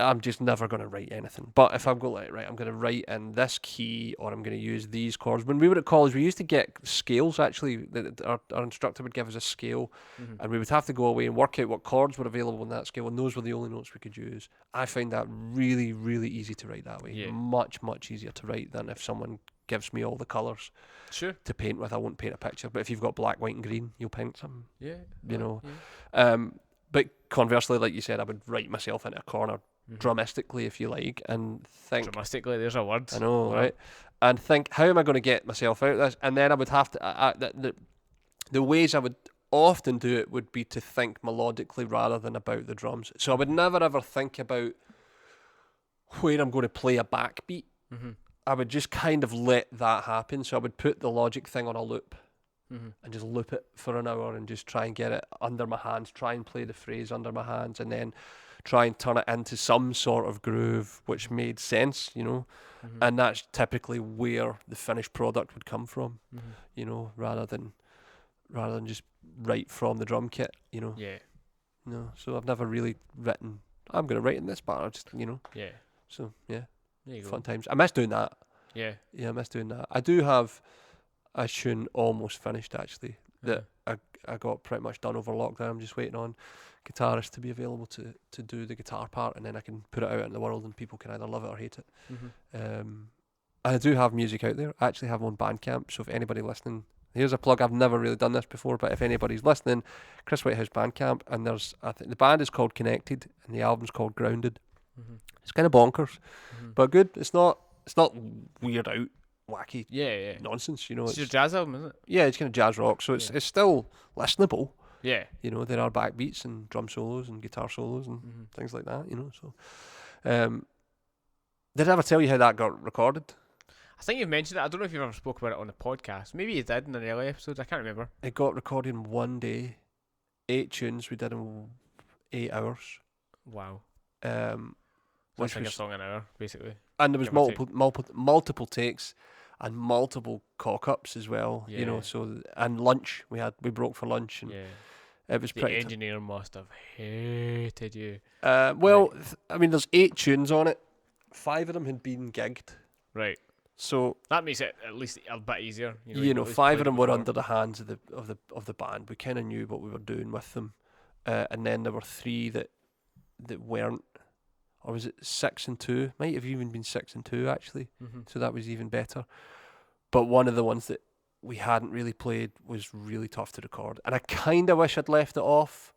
I'm just never going to write anything. But if I'm going right, I'm going to write in this key or I'm going to use these chords. When we were at college, we used to get scales actually. Our instructor would give us a scale and we would have to go away and work out what chords were available in that scale, and those were the only notes we could use. I find that really, really easy to write that way. Yeah. Much, much easier to write than if someone gives me all the colours Sure. to paint with. I won't paint a picture, but if you've got black, white and green, you'll paint something. Yeah. You know. Yeah. But conversely, like you said, I would write myself into a corner, dramatically, if you like, and think. Dramatically, there's a word. I know, right? And think, how am I going to get myself out of this? And then I would have to. The ways I would often do it would be to think melodically rather than about the drums. So I would never ever think about where I'm going to play a backbeat. Mm-hmm. I would just kind of let that happen. So I would put the Logic thing on a loop. And just loop it for an hour and just try and get it under my hands, try and play the phrase under my hands, and then try and turn it into some sort of groove which made sense, you know. And that's typically where the finished product would come from, you know, rather than just right from the drum kit, you know. Yeah. No, so I've never really written, I'm going to write in this part, I just, you know. Yeah. So, yeah, there you fun go. times. I miss doing that. Yeah. Yeah, I miss doing that. I do have a tune almost finished actually that I got pretty much done over lockdown. I'm just waiting on guitarists to be available to do the guitar part, and then I can put it out in the world and people can either love it or hate it. I do have music out there. I actually have on Bandcamp, so if anybody listening, here's a plug. I've never really done this before, but if anybody's listening, Chris Whitehouse Bandcamp, and I think the band is called Connected and the album's called Grounded. It's kind of bonkers, but good. It's not weird out, wacky nonsense, you know. It's your jazz album, isn't it? Yeah, it's kind of jazz rock, so it's still listenable. Yeah. You know, there are backbeats and drum solos and guitar solos and things like that, you know. So, did I ever tell you how that got recorded? I think you've mentioned it. I don't know if you've ever spoke about it on the podcast. Maybe you did in an early episode. I can't remember. It got recorded in one day, 8 tunes we did in 8 hours. Wow. Which like was a song an hour, basically. And there was multiple takes and multiple cock-ups as well, you know. So, and lunch, we broke for lunch, and it was pretty. The engineer must have hated you. Well, I mean, there's 8 tunes on it. 5 of them had been gigged. Right. So that makes it at least a bit easier. You know 5 of them were under the hands of the band. We kind of knew what we were doing with them, and then there were 3 that weren't. Or was it 6 and 2? Might have even been 6 and 2 actually. So that was even better. But one of the ones that we hadn't really played was really tough to record, and I kind of wish I'd left it off.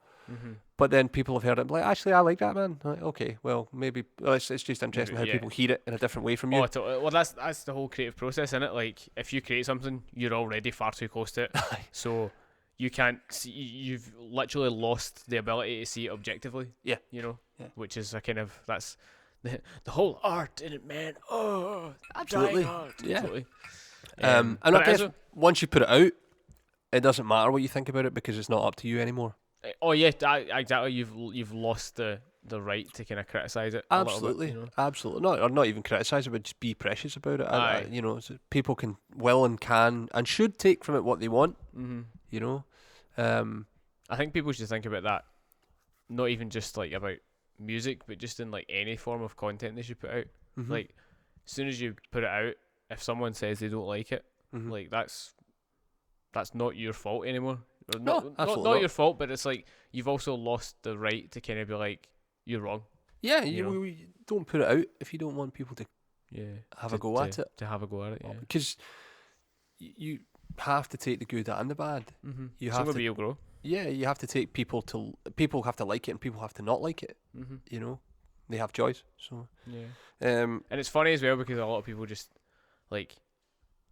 But then people have heard it and be like, actually, I like that, man. I'm like, okay, well, maybe it's just interesting how people hear it in a different way from you. Well, that's the whole creative process, isn't it? Like, if you create something, you're already far too close to it, so you can't see. You've literally lost the ability to see it objectively. Yeah, you know, which is a kind of that's the whole art in it, man. Oh, absolutely, art. Yeah. Absolutely. And I guess once you put it out, it doesn't matter what you think about it because it's not up to you anymore. Oh yeah, exactly. You've lost the right to kind of criticize it. Absolutely, bit, you know? Absolutely. Not even criticize it, but just be precious about it. You know, so people will and can and should take from it what they want. You know, I think people should think about that. Not even just like about music, but just in like any form of content they should put out. Like, as soon as you put it out, if someone says they don't like it, like that's not your fault anymore. Not your fault, but it's like you've also lost the right to kind of be like, you're wrong. Yeah, you don't put it out if you don't want people to have a go at it. To have a go at it, yeah. Because you have to take the good and the bad. You have to. You'll grow. Yeah, you have to take people have to like it and people have to not like it. You know, they have choice. So and it's funny as well because a lot of people just like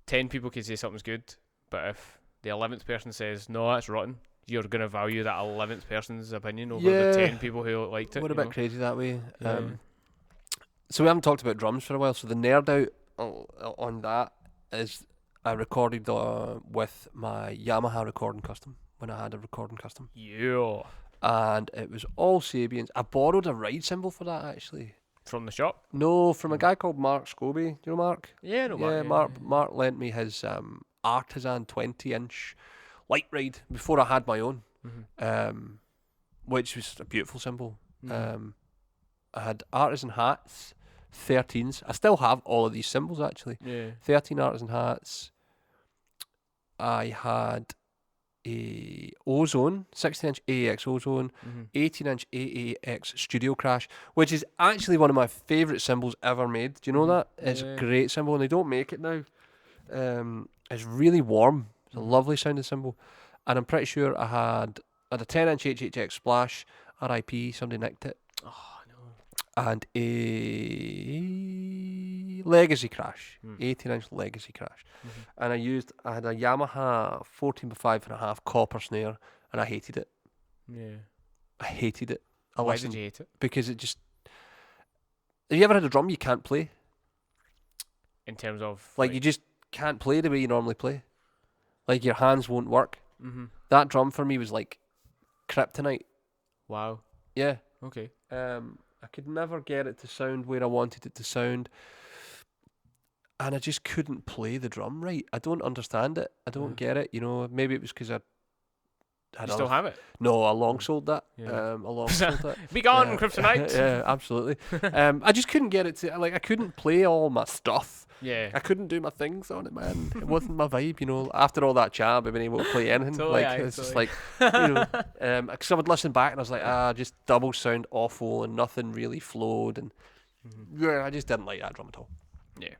10 people can say something's good, but if the 11th person says no, that's rotten, you're gonna value that 11th person's opinion over the 10 people who liked it. We're a bit crazy that way. So we haven't talked about drums for a while. So the nerd out on that is I recorded with my Yamaha recording custom, when I had a recording custom. Yeah. And it was all Sabians. I borrowed a ride cymbal for that, actually. From the shop? No, from a guy called Mark Scobie. Do you know Mark? Yeah, no, Yeah, Mark lent me his Artisan 20-inch light ride before I had my own, which was a beautiful cymbal. I had Artisan hats, 13s. I still have all of these cymbals, actually. Yeah. 13 Artisan hats. I had a Ozone, 16-inch AAX Ozone, 18-inch AAX Studio Crash, which is actually one of my favourite cymbals ever made. Do you know that? It's a great cymbal, and they don't make it now. It's really warm. It's a lovely sounding cymbal. And I'm pretty sure I had a 10-inch HHX Splash, RIP, somebody nicked it. Oh, no. And a Legacy Crash, 18-inch Legacy Crash. And I had a Yamaha 14x5.5 copper snare, and I hated it. Yeah. I hated it. Why did you hate it? Because it just... Have you ever had a drum you can't play? In terms of... Like you just can't play the way you normally play. Like your hands won't work. That drum for me was like kryptonite. Wow. Yeah. Okay. I could never get it to sound where I wanted it to sound. And I just couldn't play the drum right. I don't understand it. I don't get it. You know, maybe it was because I still have it? No, I long sold that. Yeah. I long sold that. Be gone, kryptonite. Yeah, absolutely. I just couldn't get it to, like, I couldn't play all my stuff. Yeah. I couldn't do my things on it, man. It wasn't my vibe, you know. After all that chat, I've been able to play anything. It's just like, you know, because I would listen back and I was like, just double sound awful and nothing really flowed. And yeah, I just didn't like that drum at all. Yeah.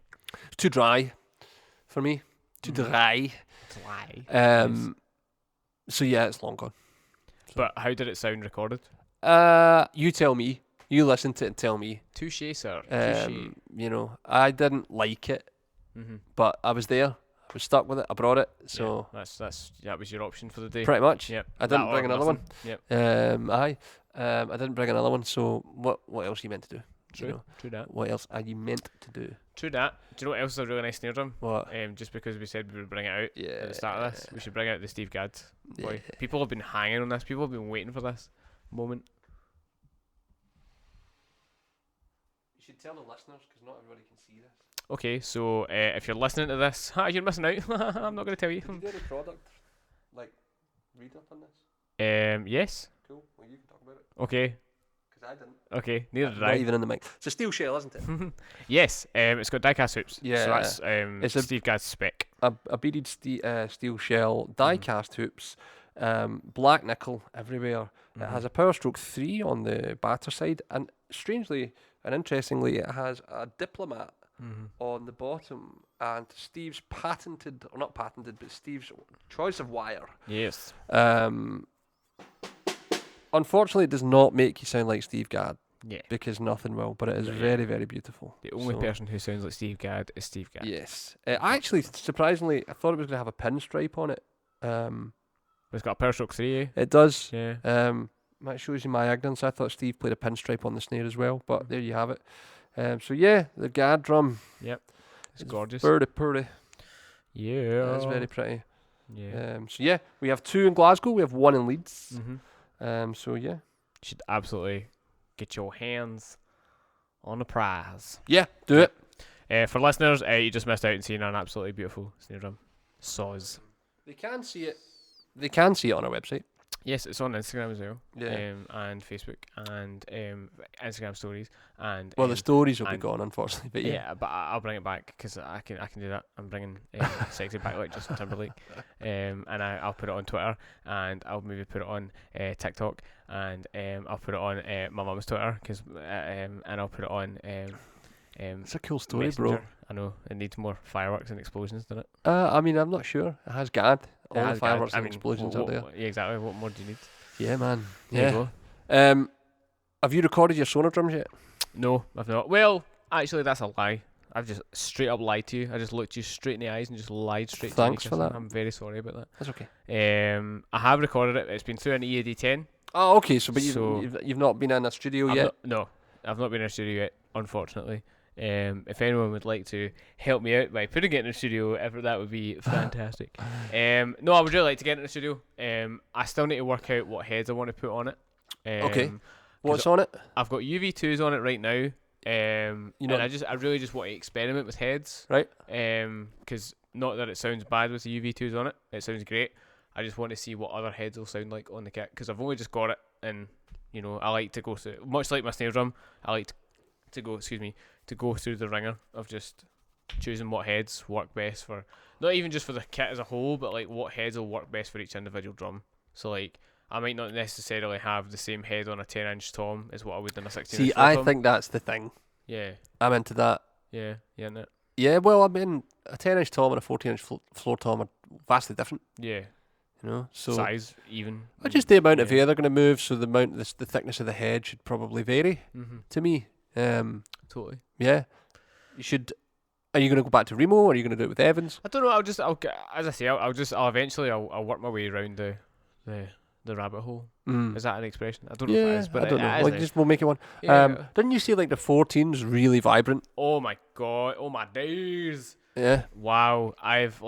It's too dry for me. Too dry. So yeah, it's long gone. So. But how did it sound recorded? You tell me. You listen to it and tell me. Touche, sir. Touche. You know, I didn't like it, but I was there. I was stuck with it. I brought it. So that was your option for the day. Pretty much. Yep. I didn't bring another one. Yep. I didn't bring another one. So what else are you meant to do? True. You know, True that. What else are you meant to do? True that. Do you know what else is a really nice snare drum? What? Just because we said we would bring it out at the start of this, we should bring out the Steve Gadd. Boy, people have been hanging on this. People have been waiting for this moment. You should tell the listeners because not everybody can see this. Okay, so if you're listening to this, you're missing out. I'm not going to tell you. Did you do any product read up on this? Yes. Cool. Well, you can talk about it. Okay. Because I didn't. Okay, neither did I. Not even in the mic. It's a steel shell, isn't it? Yes. It's got die-cast hoops. Yeah. So that's it's Steve Gadd's spec. A beaded steel shell, die-cast hoops, black nickel everywhere. It has a Power Stroke 3 on the batter side, and strangely and interestingly, it has a Diplomat on the bottom, and Steve's patented, or not patented, but Steve's choice of wire. Yes. Unfortunately, it does not make you sound like Steve Gadd. Yeah. Because nothing will, but it is very, very beautiful. The only person who sounds like Steve Gadd is Steve Gadd. Yes. Actually, surprisingly, I thought it was going to have a pinstripe on it. It's got a Power Stroke 3, eh? It does. Yeah. That shows you my ignorance. I thought Steve played a pinstripe on the snare as well, but there you have it. So yeah, the Gadd drum. Yep. It's gorgeous. Pretty. Yeah. It's very pretty. Yeah. So yeah, we have 2 in Glasgow. We have 1 in Leeds. So yeah. You should absolutely get your hands on a prize. Yeah, do it. For listeners, you just missed out on seeing an absolutely beautiful snare drum. Soz. They can see it. They can see it on our website. Yes, it's on Instagram as well. Yeah. And Facebook and Instagram stories and. Well, the stories will be gone, unfortunately. But yeah, but I'll bring it back because I can do that. I'm bringing sexy back like Justin Timberlake, and I'll put it on Twitter, and I'll maybe put it on TikTok, and I'll put it on my mum's Twitter and I'll put it on. It's a cool story, Messenger. bro. I know it needs more fireworks and explosions, doesn't it? I mean, I'm not sure. It has Gadd. All the fireworks and Gadd. explosions are there. Yeah, exactly. What more do you need? Yeah, man. There Yeah. you go. Have you recorded your Sonar drums yet? No, I've not. Well, actually, that's a lie. I've just straight up lied to you. I just looked you straight in the eyes and just lied straight Thanks to you. for that. I'm very sorry about that. That's okay. I have recorded it. It's been through an EAD10. Oh, okay. So, but So- you've not been in a studio yet? No, I've not been in a studio yet, unfortunately. If anyone would like to help me out by putting it in the studio, ever, that would be fantastic. No, I would really like to get in the studio. I still need to work out what heads I want to put on it. Okay. What's on it? I've got UV2s on it right now. You know, and I really just want to experiment with heads. right? Because not that it sounds bad with the UV2s on it. It sounds great. I just want to see what other heads will sound like on the kit, because I've only just got it, and I like to go through, much like my snare drum, I like to go through the ringer of just choosing what heads work best for, not even just for the kit as a whole, but like what heads will work best for each individual drum. So like, I might not necessarily have the same head on a 10-inch tom as what I would on a 16-inch See, floor I tom. think that's the thing. Yeah, I'm into that. yeah, isn't it? Yeah, well, I mean, a 10-inch tom and a 14-inch floor tom are vastly different. Yeah, So size even. just the amount of Yeah. air they're going to move, so the thickness of the head should probably vary to me. Totally. Yeah, you should. Are you going to go back to Remo, or are you going to do it with Evans? I don't know. As I say, I'll eventually work my way around the rabbit hole. Mm. Is that an expression? I don't know if it is, but I don't know. it is Like, now. we'll make it one. Yeah. Didn't you see like the 14's really vibrant? Oh my god! Oh my days! Yeah. Wow! I've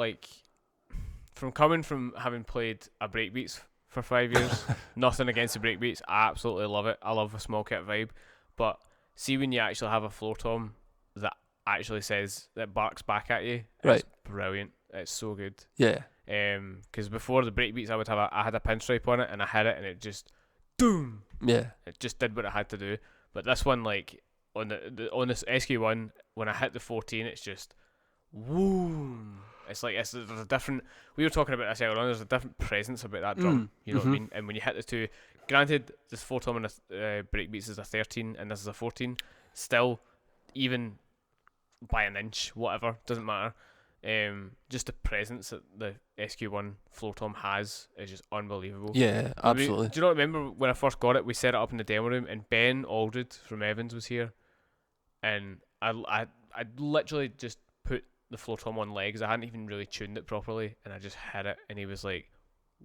coming from having played a breakbeats for 5 years. Nothing against the breakbeats. I absolutely love it. I love a small kit vibe. But see, when you actually have a floor tom that actually that barks back at you, Right. it's brilliant. It's so good. Yeah. Because before the breakbeats, I had a pinstripe on it, and I hit it, and it just boom. Yeah. It just did what it had to do. But this one, like on on this SQ1, when I hit the 14, it's just boom. It's like there's a different. We were talking about this earlier on. There's a different presence about that drum. You know what I mean? And when you hit the two, granted, this floor tom and breakbeats is a 13, and this is a 14. Still, even by an inch, whatever, doesn't matter. Just the presence that the SQ1 floor tom has is just unbelievable. Yeah, absolutely. Do you not remember when I first got it? We set it up in the demo room, and Ben Aldred from Evans was here, and I literally just put the floor tom on legs. I hadn't even really tuned it properly, and I just hit it, and he was like,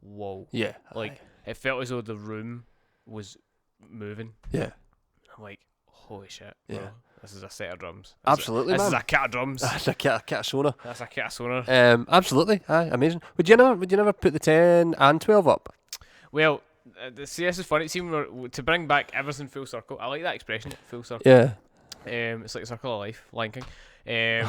"Whoa!" Yeah. Like it felt as though the room was moving. Yeah. I'm like, "Holy shit!" Yeah. Bro. This is a set of drums. Absolutely, This man. is a kit of drums. That's a kit sonar. That's a kit of sonar. Absolutely. Aye, amazing. Would you never put the 10 and 12 up? Well, see, this is funny. See, to bring back everything full circle. I like that expression, full circle. Yeah. It's like a circle of life, Lion King.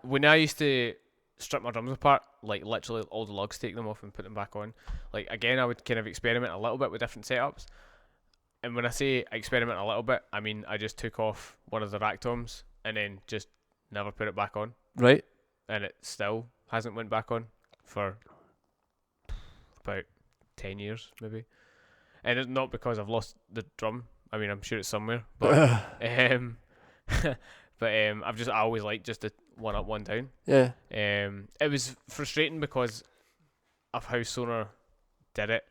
When I used to strip my drums apart, like literally all the lugs, take them off and put them back on. Like again, I would kind of experiment a little bit with different setups. And when I say experiment a little bit, I mean I just took off one of the rack toms and then just never put it back on. Right. And it still hasn't went back on for about 10 years maybe. And it's not because I've lost the drum. I mean, I'm sure it's somewhere, but I always liked just the one up, one down. Yeah. It was frustrating because of how Sonar did it.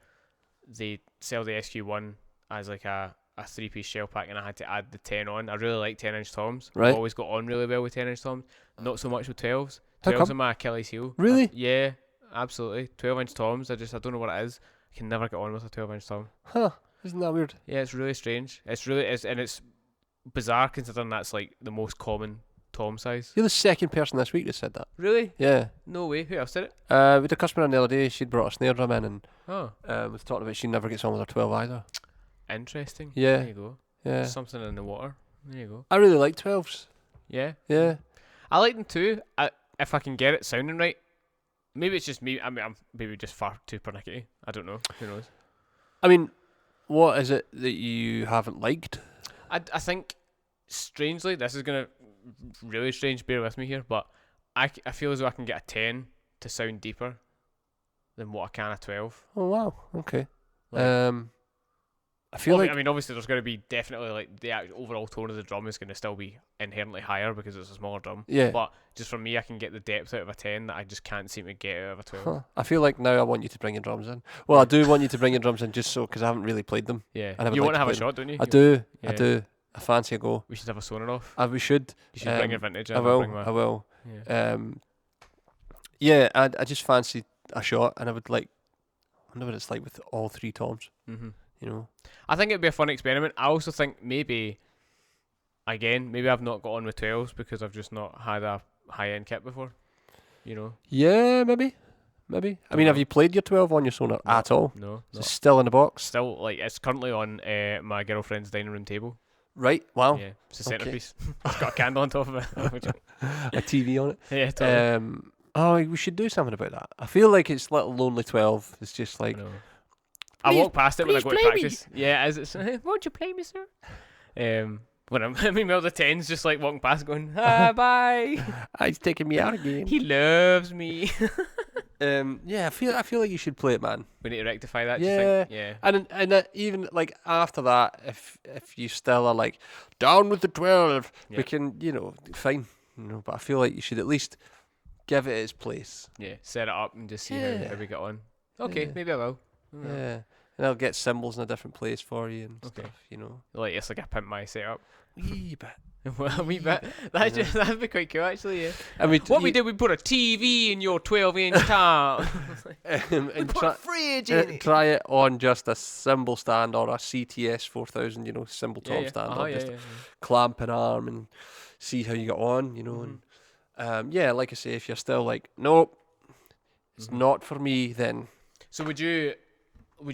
They sell the SQ1 as like a 3-piece shell pack, and I had to add the 10 on. I really like 10-inch toms. Right. I've always got on really well with 10-inch toms. Not so much with 12s. How 12s come? are my Achilles heel. Really? Yeah, absolutely. 12-inch toms. I don't know what it is. I can never get on with a 12-inch tom. Huh. Isn't that weird? Yeah, it's really strange. It's bizarre considering that's like the most common tom size. You're the second person this week that said that. Really? Yeah. No way. Who else did it? We had a customer on the other day. She'd brought a snare drum in, and Oh, was talking about she never gets on with her 12 either. interesting. Yeah. There you go. Yeah. Something in the water. There you go. I really like 12s. Yeah. Yeah. I like them too. If I can get it sounding right. Maybe it's just me. I mean, I'm maybe just far too pernickety. I don't know. Who knows? I mean, what is it that you haven't liked? I think, strangely, this is going to really strange, bear with me here, but I feel as though I can get a 10 to sound deeper than what I can a 12. Oh, wow. Okay. Like, I feel like... I mean, obviously, there's going to be definitely, like, the overall tone of the drum is going to still be inherently higher because it's a smaller drum. Yeah. But just for me, I can get the depth out of a 10 that I just can't seem to get out of a 12. Huh. I feel like now I want you to bring your drums in. Well, I do want you to bring your drums in just so, because I haven't really played them. Yeah. I never You like want to to have a play them. shot, don't you? I do. Yeah. I do. I fancy a go. We should have a sonar off. We should. You should bring your vintage in. I I'll will. bring my- I will. Yeah. Yeah, I just fancy a shot, and I would like... I wonder what it's like with all three toms, Mm-hmm. you know? I think it'd be a fun experiment. I also think maybe again, maybe I've not got on with 12s because I've just not had a high-end kit before. You know. Yeah, maybe. I mean, have you played your 12 on your Sonar at all? No. Is it still in the box? Still, like, it's currently on my girlfriend's dining room table. Right, wow. Yeah, it's a centerpiece. It's got a candle on top of it. A TV on it. Yeah, totally. Oh, we should do something about that. I feel like it's little lonely 12. It's just like... I walk past it when I go to practice. Yeah, as it's... Won't you play me, sir? When I'm... meanwhile, the 10's just like walking past going, bye. He's taking me out again. He loves me. Yeah, I feel like you should play it, man. We need to rectify that. Yeah, do you think? Yeah. And even like after that, if you still are like down with the 12, we can, fine, But I feel like you should at least give it its place. Yeah, set it up and just see how we get on. Okay, maybe I will. Yeah, and I'll get cymbals in a different place for you and stuff. Like it's like I pimp my setup. Wee bit. Well, a wee bit. That'd be quite cool, actually. Yeah. And we did, we put a TV in your 12-inch top. And put a fridge in it. Try it on just a cymbal stand or a CTS 4000, cymbal tom stand, or just a clamping arm, and see how you get on, And like I say, if you're still like, nope, it's not for me, then. So would you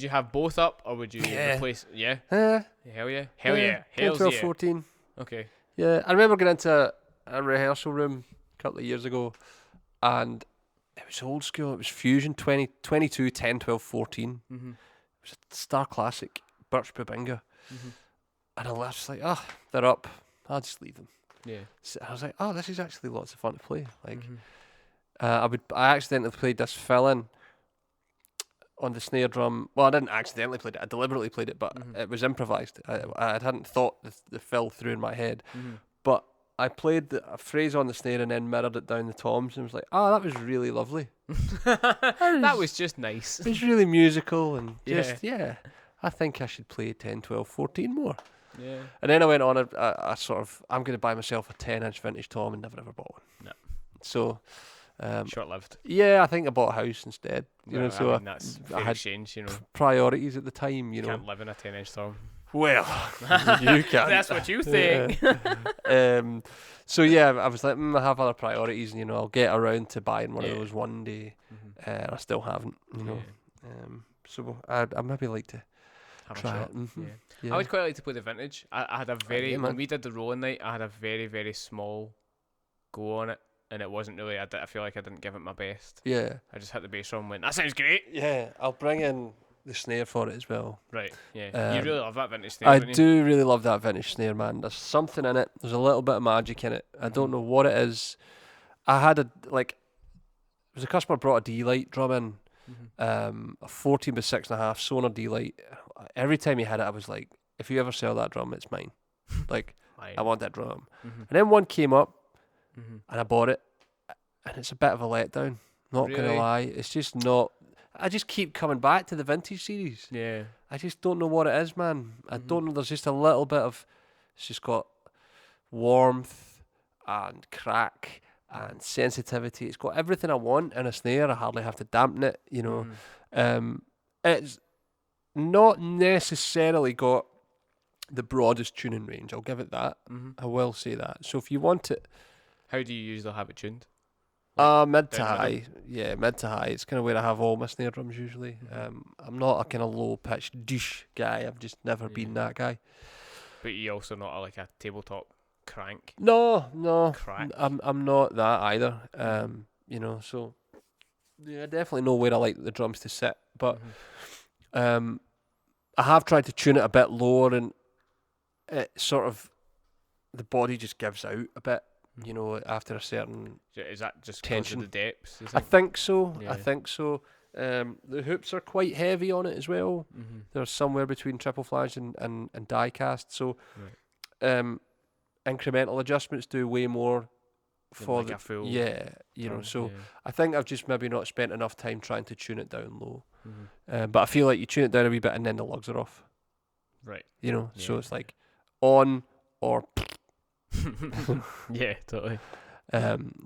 have both up, or would you replace? Yeah. Hell yeah. Hell's 12, yeah. 14. Okay. Yeah, I remember getting into a rehearsal room a couple of years ago, and it was old school. It was Fusion 20, 22, 10, 12, 14. Mm-hmm. It was a Star Classic, Birch Bubinga. Mm-hmm. And I was just like, they're up. I'll just leave them. Yeah. So I was like, this is actually lots of fun to play. Like, I accidentally played this fill-in on the snare drum. Well, I didn't accidentally play it. I deliberately played it, but it was improvised. I hadn't thought the fill through in my head. But I played a phrase on the snare and then mirrored it down the toms and was like, that was really lovely. That was just nice. It was really musical and just, I think I should play 10, 12, 14 more. Yeah. And then I went on a sort of, I'm going to buy myself a 10-inch vintage tom, and never ever bought one. No. So... short-lived. Yeah, I think I bought a house instead. So I mean, that's I had exchange, priorities at the time. You can't live in a 10-inch tom. Well, you can. That's what you think. So yeah, I was like, I have other priorities, and I'll get around to buying one of those one day. And I still haven't. So I maybe like to have try a shot. it. Yeah. I would quite like to play the vintage. I had a when we did the rolling night, I had a very, very small go on it. And it wasn't really, I feel like I didn't give it my best. Yeah. I just hit the bass drum and went, that sounds great. Yeah, I'll bring in the snare for it as well. Right, yeah. You really love that vintage snare, I don't you? do really love that vintage snare, man. There's something in it. There's a little bit of magic in it. I don't know what it is. I had it was a customer brought a D-Lite drum in, a 14 by 6.5 Sonar D-Lite. Every time he had it, I was like, if you ever sell that drum, it's mine. Like, I want that drum. And then one came up, and I bought it, and it's a bit of a letdown. Not gonna lie, it's just not. I just keep coming back to the vintage series. Yeah. I just don't know what it is, man. I don't know. There's just a little bit of. It's just got warmth and crack and sensitivity. It's got everything I want in a snare. I hardly have to dampen it. It's not necessarily got the broadest tuning range. I'll give it that. I will say that. So if you want it. How do you usually have it tuned? Mid to high. Yeah, mid to high. It's kind of where I have all my snare drums usually. I'm not a kind of low pitched douche guy. I've just never been that guy. But you also not like a tabletop crank. No. Crack. I'm not that either. So yeah, I definitely know where I like the drums to sit. But I have tried to tune it a bit lower, and it sort of the body just gives out a bit. After a certain is that just tension, of the depths? I think so. Yeah. I think so. The hoops are quite heavy on it as well. They're somewhere between triple flange and die cast. So, incremental adjustments do way more for like a full. Yeah, I think I've just maybe not spent enough time trying to tune it down low. But I feel like you tune it down a wee bit and then the lugs are off. Right. So it's like on or. Yeah, totally.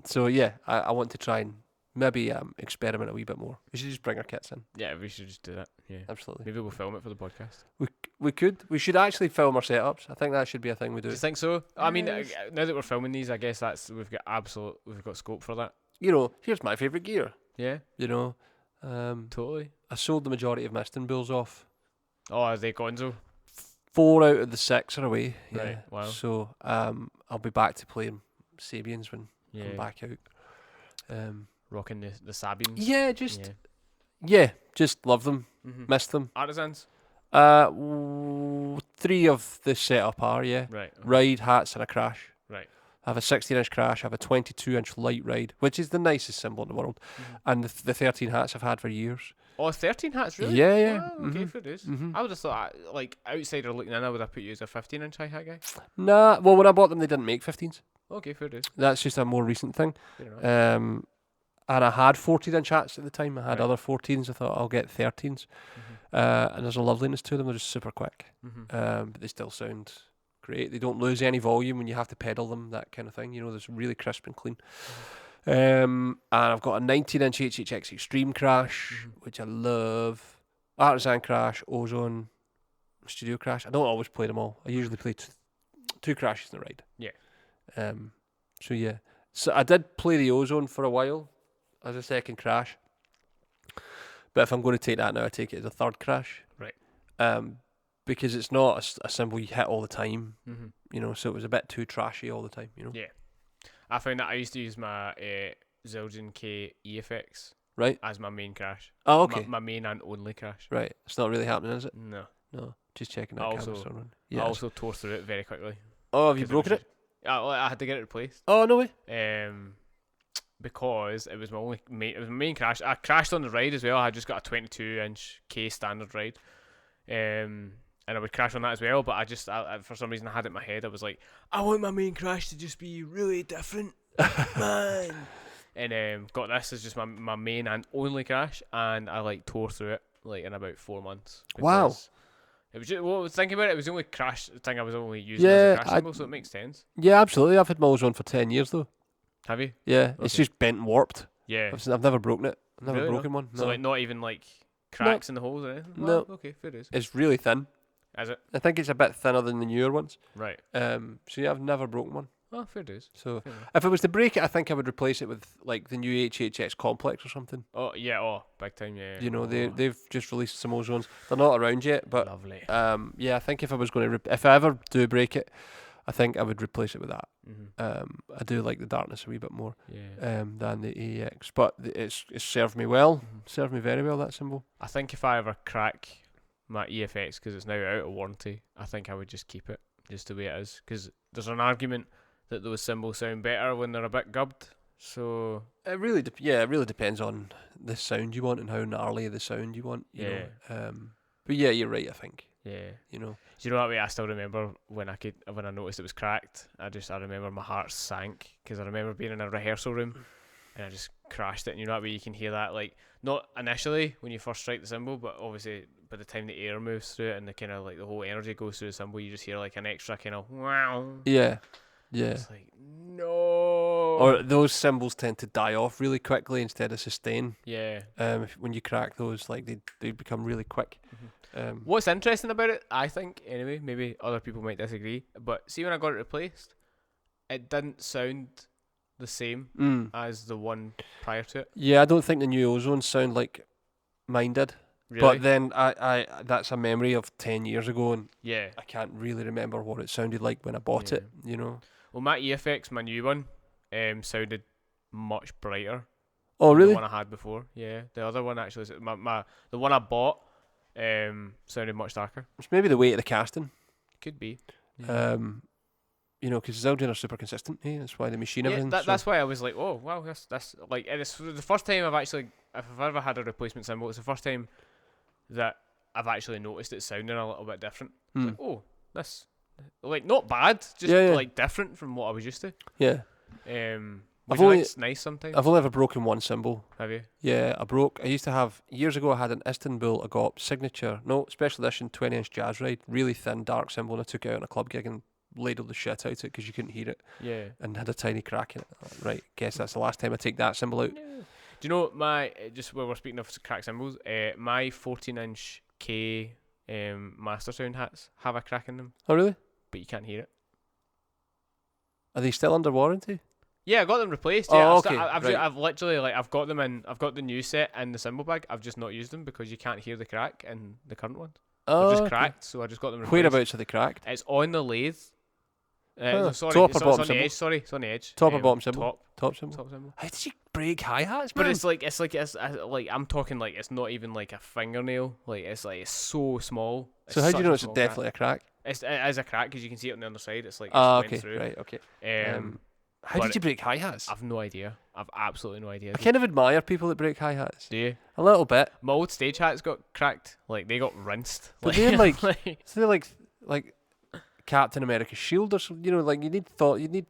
So yeah, I want to try and maybe experiment a wee bit more. We should just bring our kits in. Yeah, we should just do that. Yeah, absolutely. Maybe we'll film it for the podcast. We could. We should actually film our setups. I think that should be a thing we do. Do you think so? I mean, Yes. now that we're filming these, I guess we've got scope for that. Here's my favourite gear. Yeah, Totally. totally. I sold the majority of my Bulls off. Oh, are they Gonzo? 4 out of the 6 are away. Yeah. Right, wow. So I'll be back to playing Sabians when I Yeah, come back out. rocking the Sabines. Yeah, just love them, Mm-hmm. miss them. Artisans. 3 of the setup are Right. Okay. ride, hats, and a crash. Right. I have a 16-inch crash. I have a 22-inch light ride, which is the nicest symbol in the world, and the 13 hats I've had for years. Oh, 13 hats, really? Yeah, yeah. Wow, okay, for this. Mhm. I would have thought, like, outsider looking in, I would have put you as a 15-inch high hat guy. Nah, well, when I bought them, they didn't make 15s. Okay, fair dues. That's just a more recent thing. Fair enough. And I had 14-inch hats at the time. I had Right. other 14s. I thought I'll get 13s. And there's a loveliness to them. They're just super quick. But they still sound great. They don't lose any volume when you have to pedal them, that kind of thing. They're really crisp and clean. And I've got a 19-inch HHX Extreme Crash, which I love. Artisan Crash, Ozone, Studio Crash. I don't always play them all. I usually play 2 crashes in a ride. Yeah. So yeah. So I did play the Ozone for a while as a second crash. But if I'm going to take that now, I take it as a third crash. Right. Because it's not a symbol you hit all the time. Mm-hmm. So it was a bit too trashy all the time. Yeah. I found that I used to use my Zildjian K EFX Right. as my main crash. Oh, okay. My main and only crash. Right. It's not really happening, is it? No. No. Just checking that I camera's also- still running. I Yeah. also tore through it very quickly. Oh, have you 'cause broken was it? just- I had to get it replaced. Oh, no way. Because it was it was my main crash. I crashed on the ride as well. I just got a 22-inch K standard ride. And I would crash on that as well, but I for some reason I had it in my head. I was like, I want my main crash to just be really different, man. And got this as just my main and only crash, and I tore through it in about 4 months. Wow. because It was just, well, I was thinking about it. It was the only crash thing I was only using as Yeah, a crash symbol, so it makes sense. Yeah, absolutely. I've had my Ozone for 10 years, though. Have you? Yeah. It's Okay. just bent and warped. Yeah. I've never broken it. I've never Really? broken one. So No. not even cracks in the holes or anything. No. Well, okay, fair dues. It's really thin. Is it? I think it's a bit thinner than the newer ones. Right. So yeah, I've never broken one. Oh, fair dues. So Fair enough. if it was to break it, I think I would replace it with the new HHX Complex or something. Oh yeah. Oh, big time. Yeah. They've just released some Ozones. They're not around yet, but lovely. yeah, I think if I was going to, if I ever do break it, I think I would replace it with that. I do like the darkness a wee bit more Yeah. than the AEX, but it's served me well. Served me very well, that symbol. I think if I ever crack my EFX because it's now out of warranty, I think I would just keep it just the way it is. Because there's an argument that those symbols sound better when they're a bit gubbed. So It really, it really depends on the sound you want and how gnarly the sound you want. You Yeah. know. But yeah, you're right. I think. yeah. You know. Do you know what way I still remember when I noticed it was cracked? I remember my heart sank because I remember being in a rehearsal room and I just crashed it. And you know that way you can hear that not initially when you first strike the cymbal, but obviously by the time the air moves through it and the kind of the whole energy goes through the cymbal, you just hear an extra kind of wow. Yeah. Yeah. It's no. Or those symbols tend to die off really quickly instead of sustain. Yeah. When you crack those, they become really quick. What's interesting about it, I think, anyway, maybe other people might disagree, but see when I got it replaced, it didn't sound the same as the one prior to it. Yeah, I don't think the new Ozones sound like mine did. Really? But then I that's a memory of 10 years ago, and yeah. I can't really remember what it sounded like when I bought it. You know. Well, my EFX, my new one, sounded much brighter. Oh, than really? The one I had before. Yeah, the other one actually, the one I bought, sounded much darker. It's maybe the weight of the casting. Could be. Because Zildjian are super consistent. Hey, that's why they machine everything. That's why I was like, oh wow, that's and it's the first time I've actually, if I've ever had a replacement cymbal, it's the first time that I've actually noticed it sounding a little bit different. It's oh, that's not bad, just different from what I was used to. Yeah. It's nice sometimes. I've only ever broken one cymbal. Have you? Yeah, I used to have, years ago I had an Istanbul Agop special edition 20-inch jazz ride, really thin, dark cymbal, and I took it out on a club gig and ladled the shit out of it because you couldn't hear it. Yeah. And had a tiny crack in it. Right, guess that's the last time I take that cymbal out. Yeah. Do you know just where we're speaking of crack cymbals, my 14-inch K Master Sound hats have a crack in them, Oh really? but you can't hear it. Are they still under warranty? Yeah, I got them replaced. Oh, Yeah, okay, right. I've literally I've got them in. I've got the new set in the cymbal bag. I've just not used them because you can't hear the crack in the current ones. Oh, They're just okay. cracked, so I just got them replaced. Whereabouts are they cracked? It's on the lathe. Sorry, Top or it's bottom on the cymbal? edge. Sorry, it's on the edge. Top or bottom cymbal? Top Top cymbal. cymbal. How did you break hi-hats, man? But it's like I'm talking like it's not even like a fingernail. Like it's so small. So how do you know it's small definitely a crack? It is a crack because you can see it on the other side. It's like it's Ah, went okay, through. right, okay. How but did you break hi-hats? I've no idea. I've absolutely no idea. I kind of admire people that break hi-hats. Do you? A little bit. My old stage hats got cracked. Like they got rinsed. But they're like Captain America's shield or something. You know, like you need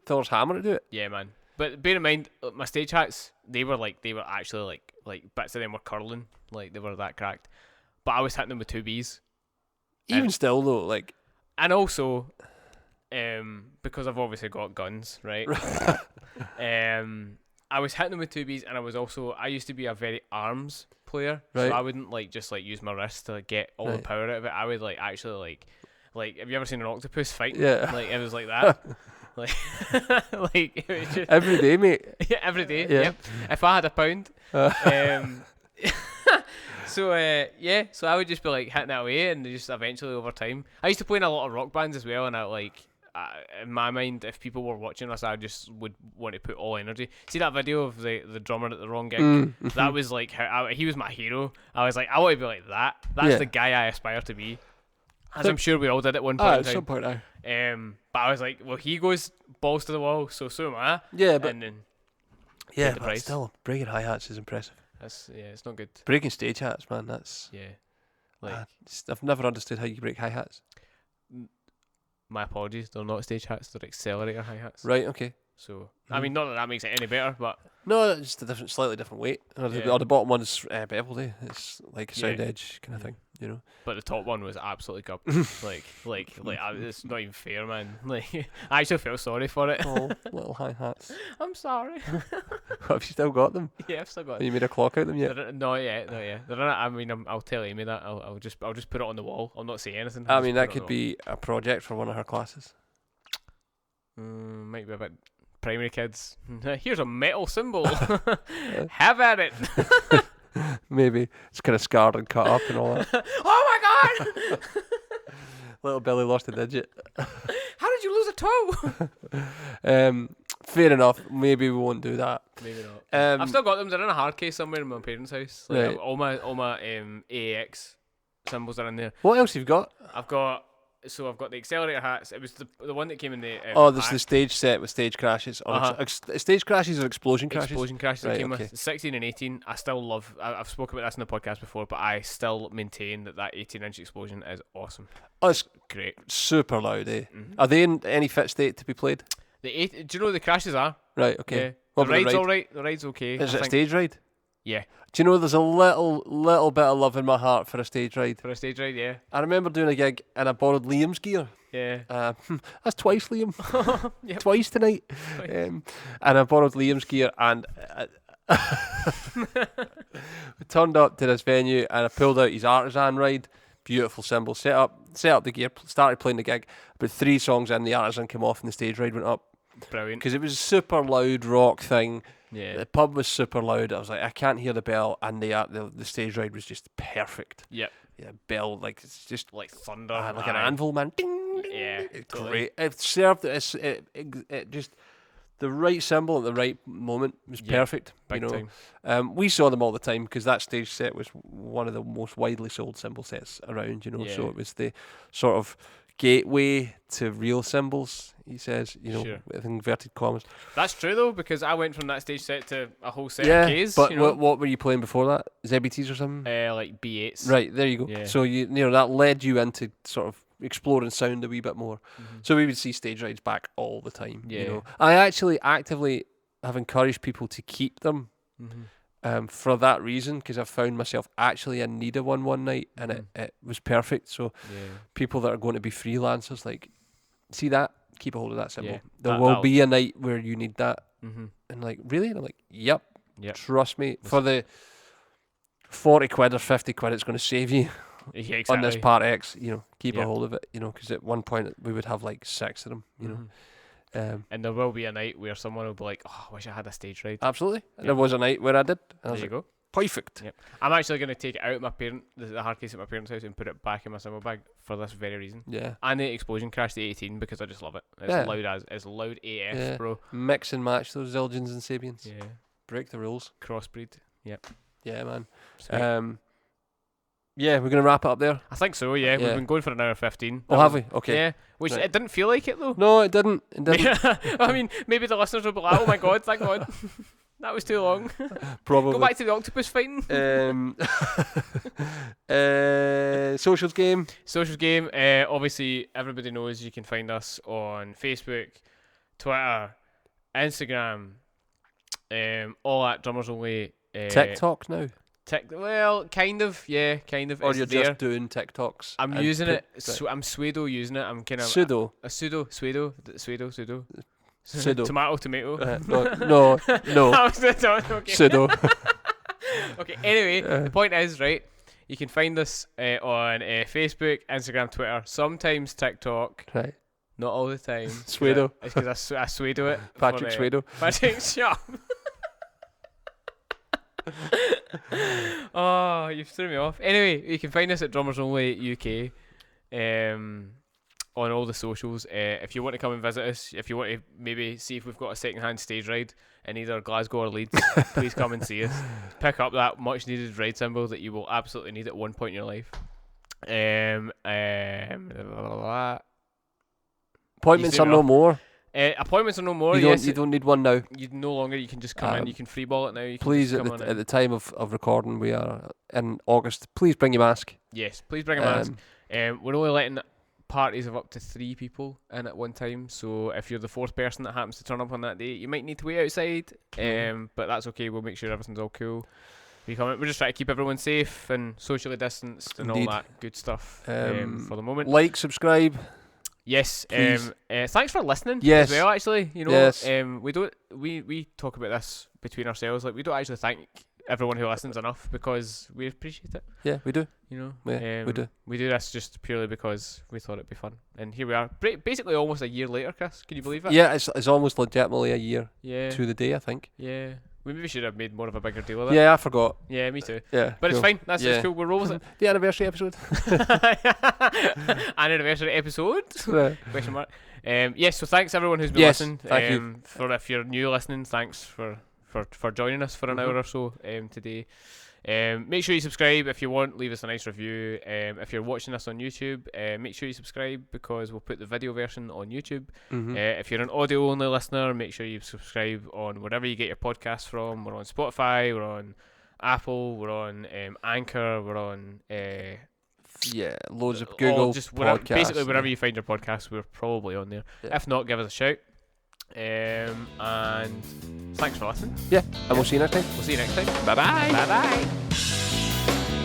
Thor's hammer to do it. Yeah, man. But bear in mind, my stage hats, they were actually like bits of them were curling. Like they were that cracked. But I was hitting them with 2 Bs. Even still though, like. And also, because I've obviously got guns, right? I was hitting them with 2 Bs, and I used to be a very arms player, right. so I wouldn't just use my wrist to get all the power out of it. I would actually have you ever seen an octopus fight? Yeah. Like it was like that. Like it was just every day, mate. Yeah, every day. Yeah. Yep. If I had £1. So I would just be hitting it away, and just eventually over time, I used to play in a lot of rock bands as well, and in my mind, if people were watching us, I just would want to put all energy. See that video of the drummer at the wrong gig? Mm-hmm. That was he was my hero. I was like, I want to be like that. That's the guy I aspire to be. As I'm sure we all did at one point in time. At some point now. But I was like, well, he goes balls to the wall, so am I. Yeah, but and then but still, breaking hi-hats is impressive. It's not good. Breaking stage hats, man, that's I've never understood how you break hi-hats. My apologies, they're not stage hats, they're accelerator hi-hats. Right, okay. So, I mean, not that makes it any better, but... No, it's a slightly different weight. Or the bottom one's beveled, eh? It's like a sound edge kind of thing, you know. But the top one was absolutely garbage. It's not even fair, man. Like, I actually felt sorry for it. Oh, little hi-hats. I'm sorry. Have you still got them? Yeah, I've still got Have them. you made a clock out of them yet? Not yet. I mean, I'll tell Amy that. I'll just put it on the wall. I'll not say anything. I mean, that could be a project for one of her classes. Might be a bit primary kids. Here's a metal symbol. Have at it. Maybe it's kind of scarred and cut up and all that. Oh my god! Little Billy lost a digit. How did you lose a toe? Fair enough. Maybe we won't do that. Maybe not. I've still got them. They're in a hard case somewhere in my parents' house. Like, right. All my AAX symbols are in there. What else have you got? I've got the accelerator hats. It was the one that came in the there's the stage set with stage crashes. Or stage crashes or explosion crashes? Explosion crashes that came okay. with 16 and 18. I still love... I've spoken about this in the podcast before, but I still maintain that 18-inch explosion is awesome. Oh, it's great. Super loud, eh? Mm-hmm. Are they in any fit state to be played? Do you know what the crashes are? Right, okay. Yeah. What The about ride's alright. The ride's okay. Is it a stage ride? Yeah. Do you know there's a little bit of love in my heart for a stage ride? For a stage ride, yeah. I remember doing a gig and I borrowed Liam's gear. Yeah. That's twice, Liam. Yep. Twice tonight. And I borrowed Liam's gear and we turned up to this venue and I pulled out his artisan ride. Beautiful cymbal. Set up the gear, started playing the gig. About 3 songs in, the artisan came off and the stage ride went up. Brilliant. Because it was a super loud rock thing. Yeah. The pub was super loud. I was like, I can't hear the bell, and the stage ride was just perfect. Yep. Yeah, bell it's just like thunder, like an anvil, man. Ding, ding. Yeah, totally. Great. It served it just the right cymbal at the right moment was perfect. Big time. We saw them all the time because that stage set was one of the most widely sold cymbal sets around. So it was the sort of gateway to real cymbals, he says, Sure. with inverted commas. That's true though, because I went from that stage set to a whole set of Ks. But what were you playing before that? ZBTs or something? Like B8s. Right, there you go. Yeah. So that led you into sort of exploring sound a wee bit more. Mm-hmm. So we would see stage rides back all the time. Yeah. I actually actively have encouraged people to keep them. Mm-hmm. For that reason, because I found myself actually in need of one night, and it was perfect. So people that are going to be freelancers, like, see that, keep a hold of that cymbal. Yeah. There will be a night where you need that. Mm-hmm. And like, really? And I'm like, yep. Yep. Trust me. For the 40 quid or 50 quid it's going to save you, Yeah, exactly. on this part X, keep a hold of it, because at one point we would have like 6 of them, and there will be a night where someone will be like, "Oh, I wish I had a stage ride." Absolutely. Yep. There was a night where I did. And there you go. Perfect. Yep. I'm actually going to take it out of the hard case at my parents' house and put it back in my cymbal bag for this very reason. Yeah. And the Explosion Crash, the 18, because I just love it. It's loud AF, bro. Mix and match those Zildjians and Sabians. Yeah. Break the rules. Crossbreed. Yep. Yeah, man. Sweet. Yeah, we're going to wrap it up there. I think so, yeah. We've been going for an hour 15. Oh, have we? Okay. Yeah, which it didn't feel like it, though. No, it didn't. I mean, maybe the listeners will be like, oh my god, thank god. That was too long. Probably. Go back to the octopus fighting. Socials game. Socials game. Obviously, everybody knows you can find us on Facebook, Twitter, Instagram, all at Drummers Only. TikTok now. Well, kind of, yeah, kind of. Or it's you're there. just doing TikToks. I'm using it. I'm pseudo using it. I'm kind of pseudo. Pseudo. Pseudo. Tomato. No. Okay. Pseudo. Okay. Anyway, the point is, right? You can find us on Facebook, Instagram, Twitter, sometimes TikTok. Right. Not all the time. Pseudo. It's because I pseudo it. Patrick Pseudo. Patrick, shut up. Oh, you've threw me off. Anyway, you can find us at Drummers Only UK on all the socials. If you want to come and visit us, if you want to maybe see if we've got a second-hand stage ride in either Glasgow or Leeds, please come and see us. Pick up that much-needed ride cymbal that you will absolutely need at one point in your life. Appointments are no more. Appointments are no more. You don't need one now. You no longer. You can just come in. You can freeball it now. You can please, at the time of recording, we are in August. Please bring your mask. Yes, please bring a mask. We're only letting parties of up to 3 people in at one time. So if you're the 4th person that happens to turn up on that day, you might need to wait outside. But that's okay. We'll make sure everything's all cool. We're just trying to keep everyone safe and socially distanced and all that good stuff for the moment. Like, subscribe. Yes. Thanks for listening. Yes. As well, actually, Yes. We talk about this between ourselves. Like, we don't actually thank everyone who listens enough because we appreciate it. Yeah, we do. Yeah, we do. We do this just purely because we thought it'd be fun, and here we are. Basically, almost a year later, Chris. Can you believe it? Yeah, it's almost legitimately a year. Yeah. To the day, I think. Yeah. We maybe should have made more of a bigger deal of it. Yeah, I forgot. Yeah, me too. Yeah, but cool. It's fine. That's cool. We'll roll with it. The anniversary episode. Anniversary episode? Yeah. Question mark. Yes. So thanks everyone who's been listening. Thank you. For if you're new listening, thanks for joining us for an hour or so today. Make sure you subscribe if you want. Leave us a nice review. If you're watching us on YouTube, make sure you subscribe because we'll put the video version on YouTube. If you're an audio only listener, make sure you subscribe on wherever you get your podcasts from. We're on Spotify, we're on Apple, we're on Anchor, we're on loads of Google podcasts. Basically wherever you find your podcasts, we're probably on there. If not, give us a shout. And thanks for listening. Yeah, and we'll see you next time. We'll see you next time. Bye bye. Bye bye.